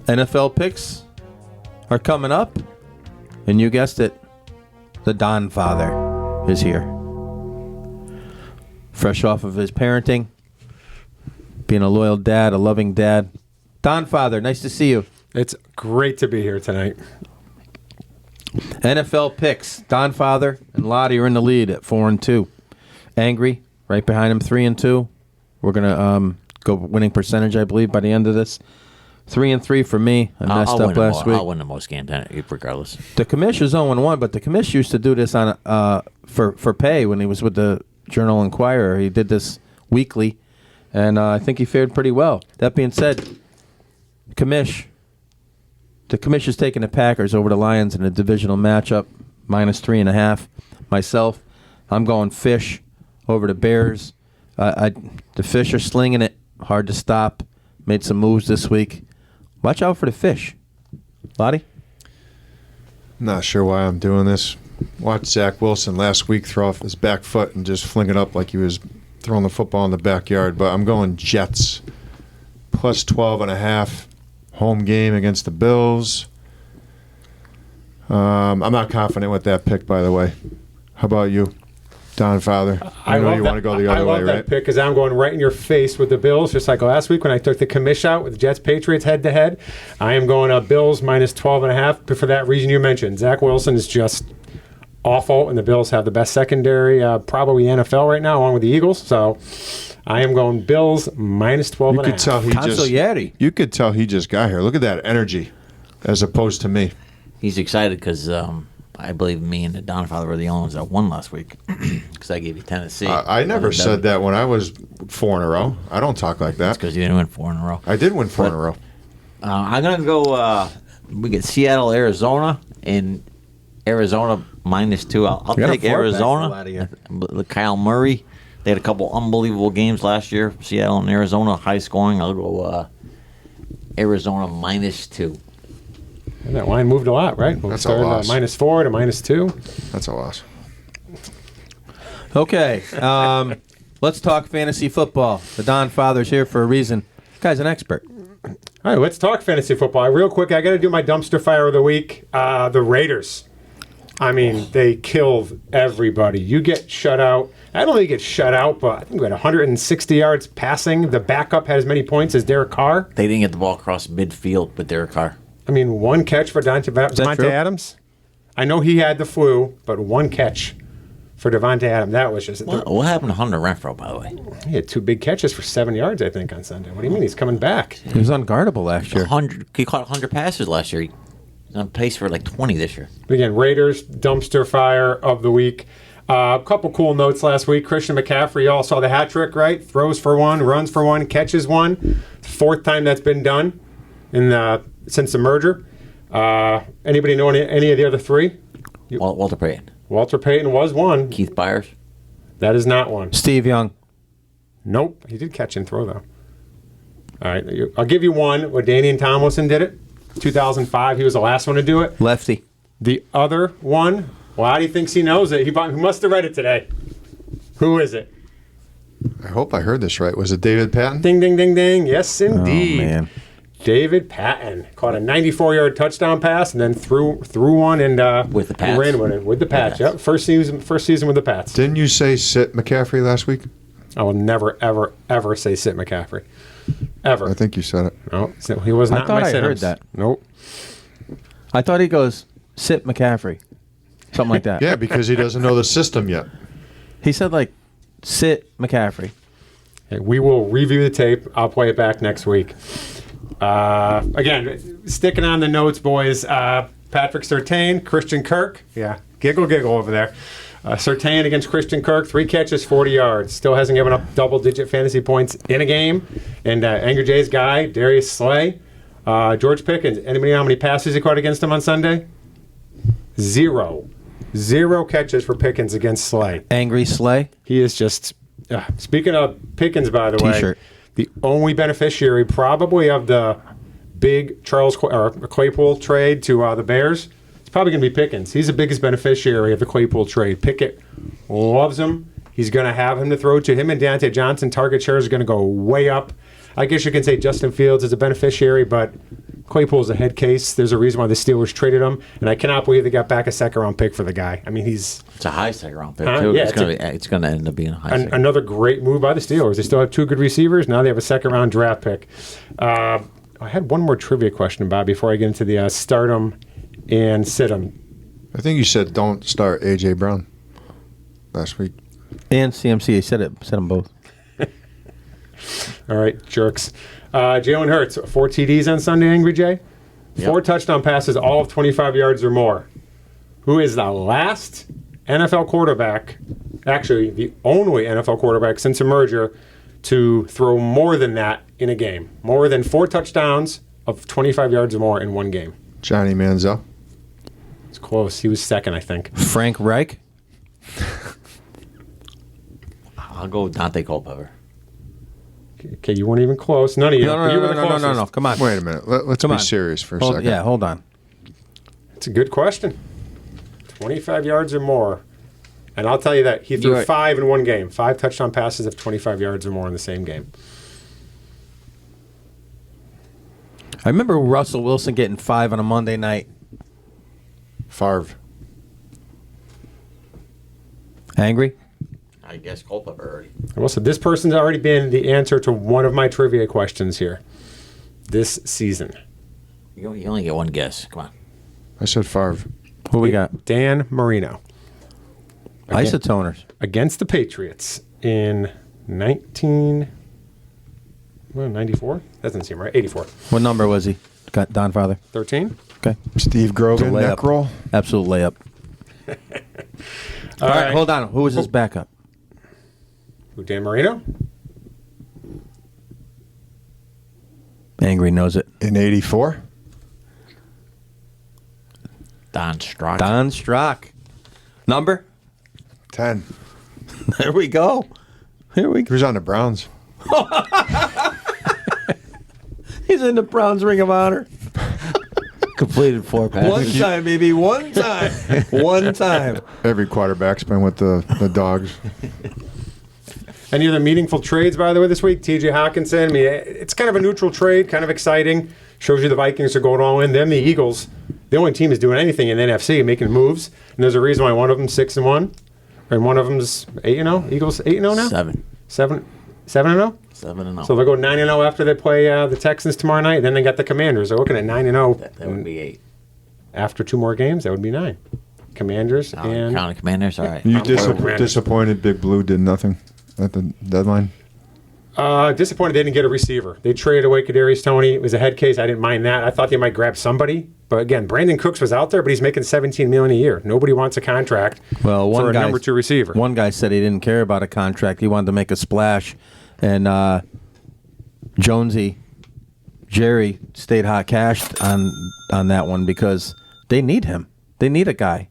NFL picks are coming up, and you guessed it, the Don Father is here. Fresh off of his parenting, being a loyal dad, a loving dad. Don Father, nice to see you. It's great to be here tonight. NFL picks. Don Father and Loddy are in the lead at 4-2. Angry, right behind him, 3-2. We're gonna go winning percentage, I believe, by the end of this. 3-3 for me. I messed up last week. I'll win the most games, regardless. The commish is 0-1, but the commish used to do this on for pay when he was with the Journal Enquirer. He did this weekly, and I think he fared pretty well. That being said, the commish is taking the Packers over the Lions in a divisional matchup, -3.5. Myself, I'm going Fish over the Bears. The Fish are slinging it, hard to stop. Made some moves this week. Watch out for the Fish. Lottie? Not sure why I'm doing this. Watched Zach Wilson last week throw off his back foot and just fling it up like he was throwing the football in the backyard. But I'm going Jets. +12.5. Home game against the Bills. I'm not confident with that pick, by the way. How about you, Don Father? I know you want to go the other way, I love that right? pick because I'm going right in your face with the Bills, just like last week when I took the commish out with the Jets-Patriots head-to-head. I am going Bills -12.5. But for that reason you mentioned, Zach Wilson is just awful, and the Bills have the best secondary probably in the NFL right now, along with the Eagles. So I am going Bills -12.5. You could tell you could tell he just got here. Look at that energy, as opposed to me. He's excited because I believe me and the Don Father were the only ones that won last week because I gave you Tennessee. I never said that when I was 4 in a row. I don't talk like that. because you didn't win 4 in a row. I did win 4 in a row. I'm going to go, we get Seattle, Arizona, and Arizona -2. I'll You got a take four-pack Arizona. out of here. Kyle Murray. They had a couple unbelievable games last year. Seattle and Arizona, high scoring. I'll go Arizona -2. And that line moved a lot, right? That's a loss. -4 to -2. That's a loss. Okay, let's talk fantasy football. The Don Father's here for a reason. This guy's an expert. All right, let's talk fantasy football. Real quick, I got to do my dumpster fire of the week. The Raiders. I mean, they killed everybody. You get shut out. I don't think you get shut out, but I think we had 160 yards passing. The backup had as many points as Derek Carr. They didn't get the ball across midfield with Derek Carr. I mean, one catch for Devontae true? Adams. I know he had the flu, but one catch for Devontae Adams. That was just... What happened to Hunter Renfro, by the way? He had 2 big catches for 7 yards, I think, on Sunday. What do you mean? He's coming back. He was unguardable last year. He caught 100 passes last year. He's on pace for like 20 this year. But again, Raiders, dumpster fire of the week. A couple cool notes last week. Christian McCaffrey, you all saw the hat trick, right? Throws for 1, runs for 1, catches 1. 4th time that's been done since the merger. Anybody know any of the other 3? Walter Payton. Walter Payton was 1. Keith Byers. That is not 1. Steve Young. Nope. He did catch and throw, though. All right, I'll give you one where Danian Tomlinson did it. 2005, he was the last one to do it. Lefty. The other one, Loddy thinks he knows it. He must have read it today. Who is it? I hope I heard this right. Was it David Patton? Ding, ding, ding, ding. Yes, indeed. Oh, man. David Patton caught a 94-yard touchdown pass and then threw one and With the Pats? ran with it with the Pats. Yep, first season with the Pats. Didn't you say sit McCaffrey last week? I will never, ever, ever say sit McCaffrey, ever. I think you said it. No, he was not. I thought my I heard sit-ems. that. Nope. I thought he goes, sit McCaffrey. Something like that. Yeah, because he doesn't know the system yet. He said, like, sit McCaffrey. Okay, we will review the tape. I'll play it back next week. Again, sticking on the notes, boys. Patrick Surtain, Christian Kirk. Yeah, giggle over there. Surtain against Christian Kirk, 3 catches, 40 yards. Still hasn't given up double-digit fantasy points in a game. And Angry Jay's guy, Darius Slay. George Pickens. Anybody know how many passes he caught against him on Sunday? 0. 0 catches for Pickens against Slay. Angry Slay. He is just... speaking of Pickens, by the T-shirt. way, the only beneficiary probably of the big Claypool trade to the Bears, it's probably going to be Pickens. He's the biggest beneficiary of the Claypool trade. Pickett loves him. He's going to have him to throw to. Him and Deontay Johnson, target shares are going to go way up. I guess you can say Justin Fields is a beneficiary, but Claypool's a head case. There's a reason why the Steelers traded him, and I cannot believe they got back a second-round pick for the guy. I mean, it's a high second-round pick, Huh? too. Yeah, it's going to end up being a high second. another great move by the Steelers. They still have 2 good receivers. Now they have a second-round draft pick. I had one more trivia question, Bob, before I get into the stardom and sit-em. I think you said don't start A.J. Brown last week. And CMC. He said them both. All right, jerks. Jalen Hurts, 4 TDs on Sunday, Angry Jay. 4 touchdown passes, all of 25 yards or more. Who is the last NFL quarterback, actually the only NFL quarterback since a merger, to throw more than that in a game? More than 4 touchdowns of 25 yards or more in one game. Johnny Manziel. It's close. He was second, I think. Frank Reich. I'll go with Dante Culpepper. Okay, you weren't even close. None of you. You were the No. closest. Come on. Wait a minute. Let's be serious for a second. Yeah, hold on. It's a good question. 25 yards or more. And I'll tell you that he threw 5 in one game. 5 touchdown passes of 25 yards or more in the same game. I remember Russell Wilson getting 5 on a Monday night. Favre. Angry? I guess Culpepper already. Well, so this person's already been the answer to one of my trivia questions here this season. You only get one guess. Come on. I said Favre. Who we got? Dan Marino. Isotoners. Against the Patriots in 94? Doesn't seem right. 84. What number was he? Got Don Father. 13? Okay. Steve Grogan, Layup. neck roll. Absolute layup. All right, hold on. Who was his backup? Who, Dan Marino? Angry knows it. In 84? Don Strock. Don Strock. Number? 10. There we go. Here we go. Who's on the Browns? He's in the Browns Ring of Honor. Completed 4 passes. One time, baby. One time. One time. Every quarterback's been with the Dogs. Any other meaningful trades, by the way, this week? TJ Hawkinson. I mean, it's kind of a neutral trade, kind of exciting. Shows you the Vikings are going all in. Then the Eagles, the only team is doing anything in the NFC, making moves. And there's a reason why one of them's 6-1, and one of them's 8-0. Eagles 8-0 now. 7. 7-0. 7-0. So they'll go 9-0 after they play the Texans tomorrow night. Then they got the Commanders. They're looking at 9-0. That would be 8. After 2 more games, that would be 9. Commanders and Counting Commanders. All right. You Commanders. disappointed Big Blue did nothing at the deadline? disappointed they didn't get a receiver. They traded away Kadarius Toney. It was a head case. I didn't mind that. I thought they might grab somebody. But again, Brandon Cooks was out there, but he's making $17 million a year. Nobody wants a contract for a number 2 receiver. One guy said he didn't care about a contract. He wanted to make a splash. And Jerry stayed hot cashed on that one because they need him. They need a guy.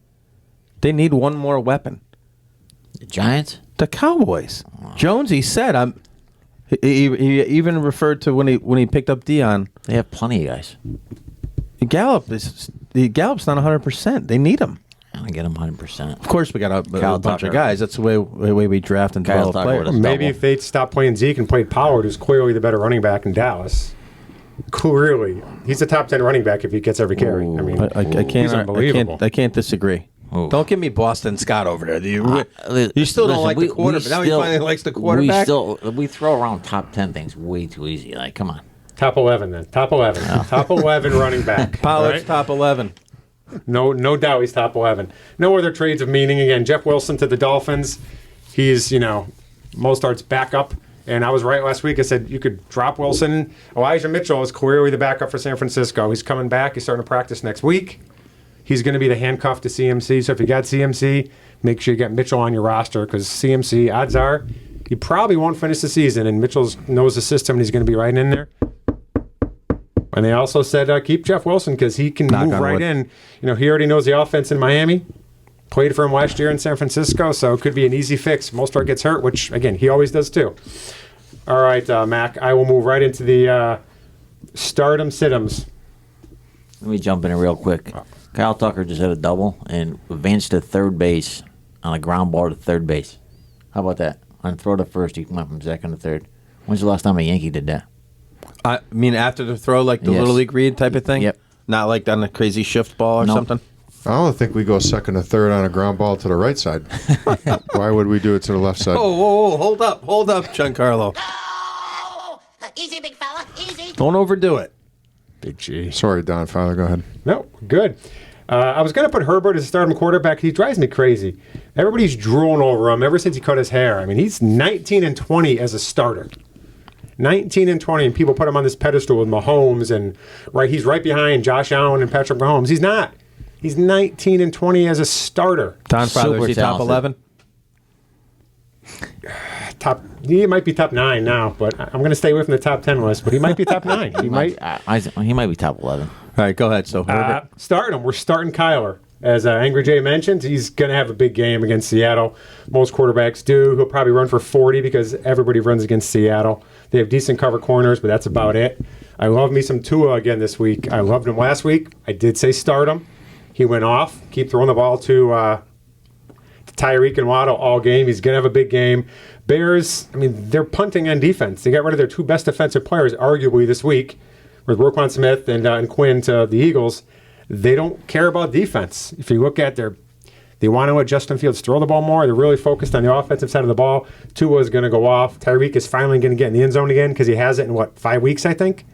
They need one more weapon. The Giants? The Cowboys. Jonesy said, He even referred to when he picked up Dion. They have plenty of guys. Gallup's not 100%. They need him. I don't get him 100%. Of course, we got a bunch Tucker. of guys. That's the way we draft and Kyle develop Tucker players. would have- Maybe double. if they stopped playing Zeke and played Pollard, who's clearly the better running back in Dallas. Clearly, he's a top 10 running back if he gets every carry. I mean, I can't. he's unbelievable. I can't disagree. Ooh. Don't give me Boston Scott over there. You still don't like the quarterback. Now he finally likes the quarterback. We throw around top 10 things way too easy. Like, come on. Top 11 then. Top 11. Top 11 running back. Pollard's right? top 11. No doubt he's top 11. No other trades of meaning. Again, Jeff Wilson to the Dolphins. He's, Mostert's backup. And I was right last week. I said you could drop Wilson. Elijah Mitchell is clearly the backup for San Francisco. He's coming back. He's starting to practice next week. He's going to be the handcuff to CMC. So if you got CMC, make sure you get Mitchell on your roster because CMC, odds are, he probably won't finish the season. And Mitchell knows the system and he's going to be right in there. And they also said keep Jeff Wilson because he can move right in. He already knows the offense in Miami. Played for him last year in San Francisco, so it could be an easy fix. Mostert gets hurt, which, again, he always does too. All right, Mac, I will move right into the stardom situms. Let me jump in real quick. Kyle Tucker just had a double and advanced to third base on a ground ball to third base. How about that? On throw to first, he went from second to third. When's the last time a Yankee did that? I mean, after the throw, like the Yes. Little League read type of thing? Yep. Not like on a crazy shift ball or Nope. something? I don't think we go second to third on a ground ball to the right side. Why would we do it to the left side? Oh, whoa, hold up, Giancarlo. Easy, big fella. Easy. Don't overdo it. Big G. Sorry, Don Father. Go ahead. No, good. I was going to put Herbert as a stardom quarterback. He drives me crazy. Everybody's drooling over him ever since he cut his hair. I mean, he's 19-20 as a starter. 19-20, and people put him on this pedestal with Mahomes, and he's right behind Josh Allen and Patrick Mahomes. He's not. He's 19-20 as a starter. Don Father, Super is he top talented. 11? He might be top 9 now, but I'm going to stay away from the top 10 list. But he might be top 9. He might. He might be top 11. All right, go ahead. So, Herbert. Starting him. We're starting Kyler. As Angry Jay mentioned, he's going to have a big game against Seattle. Most quarterbacks do. He'll probably run for 40 because everybody runs against Seattle. They have decent cover corners, but that's about it. I love me some Tua again this week. I loved him last week. I did say start him. He went off. Keep throwing the ball to Tyreek and Waddle all game. He's going to have a big game. Bears, they're punting on defense. They got rid of their two best defensive players, arguably, this week, with Roquan Smith and Quinn to the Eagles. They don't care about defense. If you look at they want to let Justin Fields throw the ball more. They're really focused on the offensive side of the ball. Tua is going to go off. Tyreek is finally going to get in the end zone again because he has it in, 5 weeks, I think?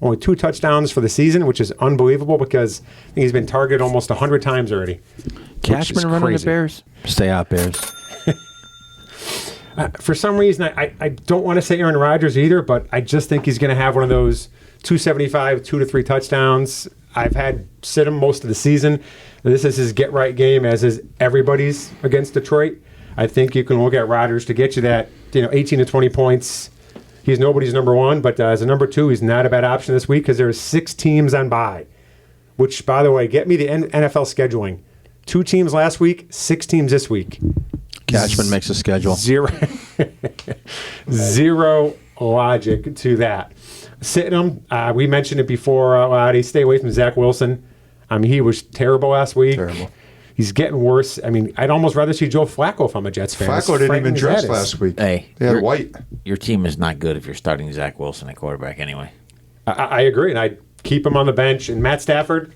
Only 2 touchdowns for the season, which is unbelievable because I think he's been targeted almost 100 times already. Cashman running crazy. the Bears? Stay out, Bears. For some reason, I don't want to say Aaron Rodgers either, but I just think he's going to have one of those 275, 2 to 3 touchdowns. I've had sit him most of the season. This is his get-right game, as is everybody's against Detroit. I think you can look at Rodgers to get you that 18 to 20 points. He's nobody's number one, but as a number 2, he's not a bad option this week because there are 6 teams on bye, which, by the way, get me the NFL scheduling. 2 teams last week, 6 teams this week. Cashman makes a schedule. Zero logic to that. Sitting him, we mentioned it before, Loddy, stay away from Zach Wilson. He was terrible last week. Terrible. He's getting worse. I'd almost rather see Joe Flacco if I'm a Jets fan. Flacco didn't even dress last week. Hey, They had White. Your team is not good if you're starting Zach Wilson at quarterback anyway. I agree, and I'd keep him on the bench. And Matt Stafford,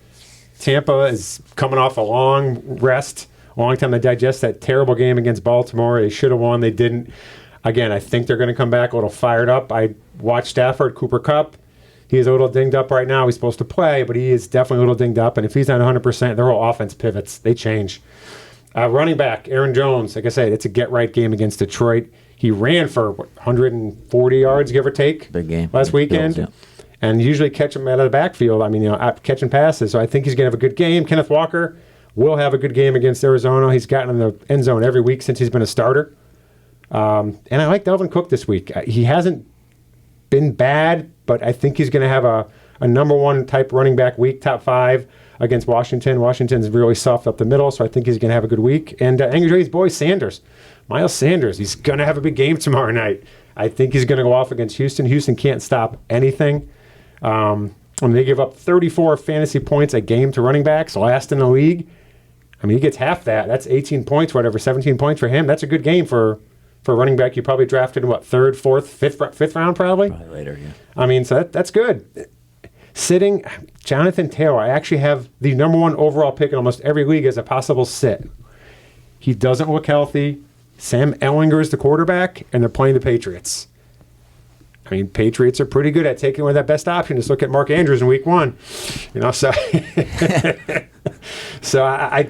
Tampa is coming off a long rest, a long time to digest that terrible game against Baltimore. They should have won. They didn't. Again, I think they're going to come back a little fired up. I watched Stafford, Cooper Kupp. He is a little dinged up right now. He's supposed to play, but he is definitely a little dinged up. And if he's not 100%, their whole offense pivots. They change. Running back, Aaron Jones. Like I said, it's a get-right game against Detroit. He ran for 140 yards, give or take, Big game. last weekend. Bills, And usually catch him out of the backfield. Catching passes. So I think he's going to have a good game. Kenneth Walker will have a good game against Arizona. He's gotten in the end zone every week since he's been a starter. And I like Dalvin Cook this week. He hasn't been bad, but I think he's going to have a number 1 type running back week, top 5 against Washington. Washington's really soft up the middle, so I think he's going to have a good week. And Angry Jay's boy, Sanders. Miles Sanders, he's going to have a big game tomorrow night. I think he's going to go off against Houston. Houston can't stop anything. They give up 34 fantasy points a game to running backs, last in the league. I mean, he gets half that. That's 18 points, whatever, 17 points for him. That's a good game for a running back. You probably drafted in, third, fourth, fifth round, probably? Probably later, yeah. I mean, so that's good. Sitting Jonathan Taylor, I actually have the number 1 overall pick in almost every league as a possible sit. He doesn't look healthy. Sam Ehlinger is the quarterback, and they're playing the Patriots. I mean, Patriots are pretty good at taking away that best option. Just look at Mark Andrews in week 1. So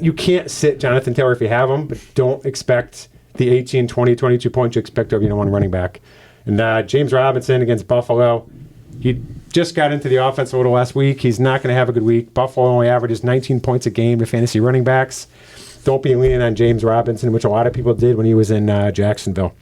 you can't sit Jonathan Taylor if you have him, but don't expect the 18, 20, 22 points you expect of one running back. And James Robinson against Buffalo, he just got into the offense a little last week. He's not going to have a good week. Buffalo only averages 19 points a game to fantasy running backs. Don't be leaning on James Robinson, which a lot of people did when he was in Jacksonville.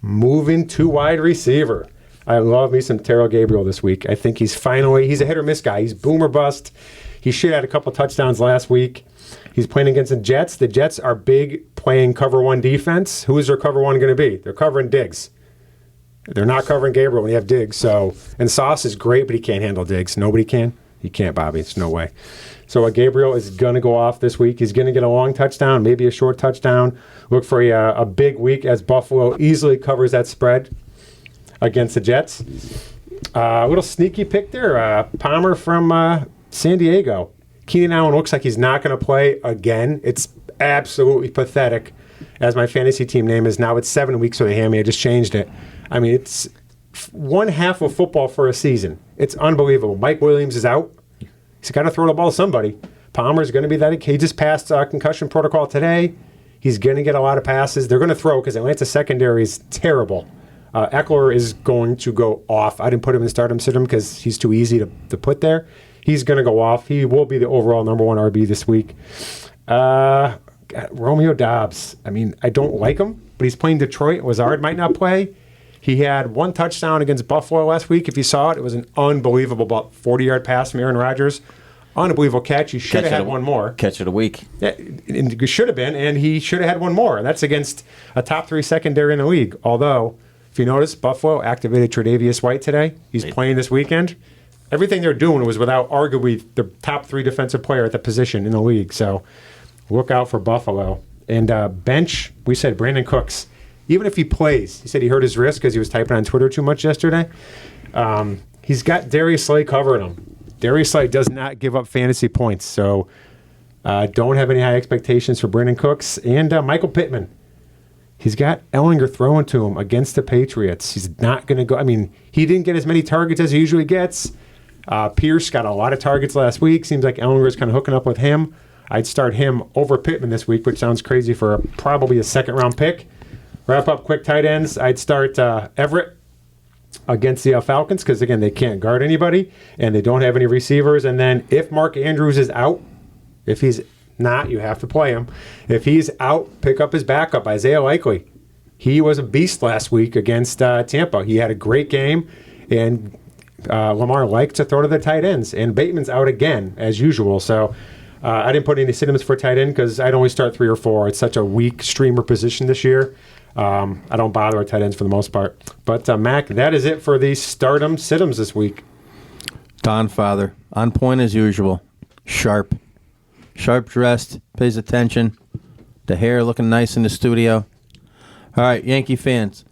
Moving to wide receiver. I love me some Terrell Gabriel this week. I think he's a hit or miss guy. He's boom or bust. He should have had a couple touchdowns last week. He's playing against the Jets. The Jets are big playing cover 1 defense. Who is their cover 1 going to be? They're covering Diggs. They're not covering Gabriel when you have Diggs. And Sauce is great, but he can't handle Diggs. Nobody can. He can't, Bobby. It's no way. So Gabriel is going to go off this week. He's going to get a long touchdown, maybe a short touchdown. Look for a big week as Buffalo easily covers that spread against the Jets. A little sneaky pick there. Palmer from San Diego. Keenan Allen looks like he's not going to play again. It's absolutely pathetic, as my fantasy team name is now. It's 7 weeks for the hammy. I just changed it. I mean, it's 1/2 of football for a season. It's unbelievable. Mike Williams is out. He's got to throw the ball to somebody. Palmer's going to be that. He just passed concussion protocol today. He's going to get a lot of passes. They're going to throw because Atlanta's secondary is terrible. Eckler is going to go off. I didn't put him in stardom sit-him because he's too easy to put there. He's going to go off. He will be the overall number 1 RB this week. Romeo Doubs. I mean, I don't like him, but he's playing Detroit. Lazard might not play. He had 1 touchdown against Buffalo last week. If you saw it, it was an unbelievable, about 40-yard pass from Aaron Rodgers. Unbelievable catch. He should have had one more. Catch of the week. Yeah, it should have been, and he should have had one more. And that's against a top 3 secondary in the league. Although, if you notice, Buffalo activated Tre'Davious White today. He's playing this weekend. Everything they're doing was without arguably the top 3 defensive player at the position in the league. So look out for Buffalo. And bench, we said Brandon Cooks. Even if he plays, he said he hurt his wrist because he was typing on Twitter too much yesterday. He's got Darius Slay covering him. Darius Slay does not give up fantasy points, so don't have any high expectations for Brandon Cooks. And Michael Pittman. He's got Ehlinger throwing to him against the Patriots. He's not going to go. I mean, he didn't get as many targets as he usually gets. Pierce got a lot of targets last week. Seems like Ehlinger is kind of hooking up with him. I'd start him over Pittman this week, which sounds crazy for probably a second-round pick. Wrap up quick tight ends. I'd start Everett against the Falcons because, again, they can't guard anybody and they don't have any receivers. And then if Mark Andrews is out, if he's not, you have to play him. If he's out, pick up his backup, Isaiah Likely. He was a beast last week against Tampa. He had a great game, and Lamar liked to throw to the tight ends. And Bateman's out again, as usual. So I didn't put any sit-ins for tight end because I'd only start 3 or 4. It's such a weak streamer position this year. I don't bother with tight ends for the most part. But, Mac, that is it for the stardom sit-ems this week. Don Father, on point as usual. Sharp dressed, pays attention. The hair looking nice in the studio. All right, Yankee fans,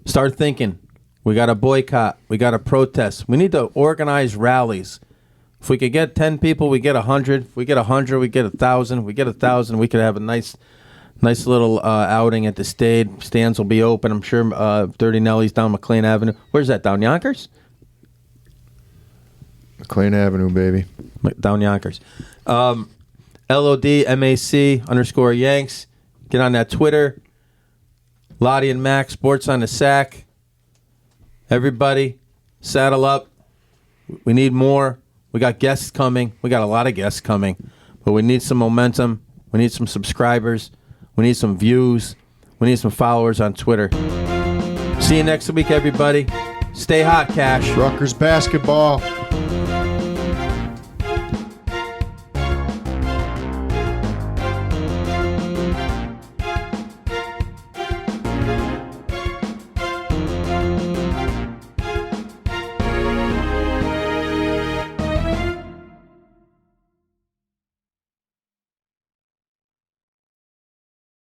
start thinking. We got to boycott. We got to protest. We need to organize rallies. If we could get 10 people, we get 100. If we get 100, we get 1,000. We get 1,000, we could have a nice little outing at the Stade. Stands will be open. I'm sure Dirty Nelly's down McLean Avenue. Where's that, down Yonkers? McLean Avenue, baby. Down Yonkers. LODMAC_Yanks. Get on that Twitter. Loddy and Mac, Sports on the SAC. Everybody, saddle up. We need more. We got guests coming. We got a lot of guests coming. But we need some momentum. We need some subscribers. We need some views. We need some followers on Twitter. See you next week, everybody. Stay hot, Cash. Rutgers basketball.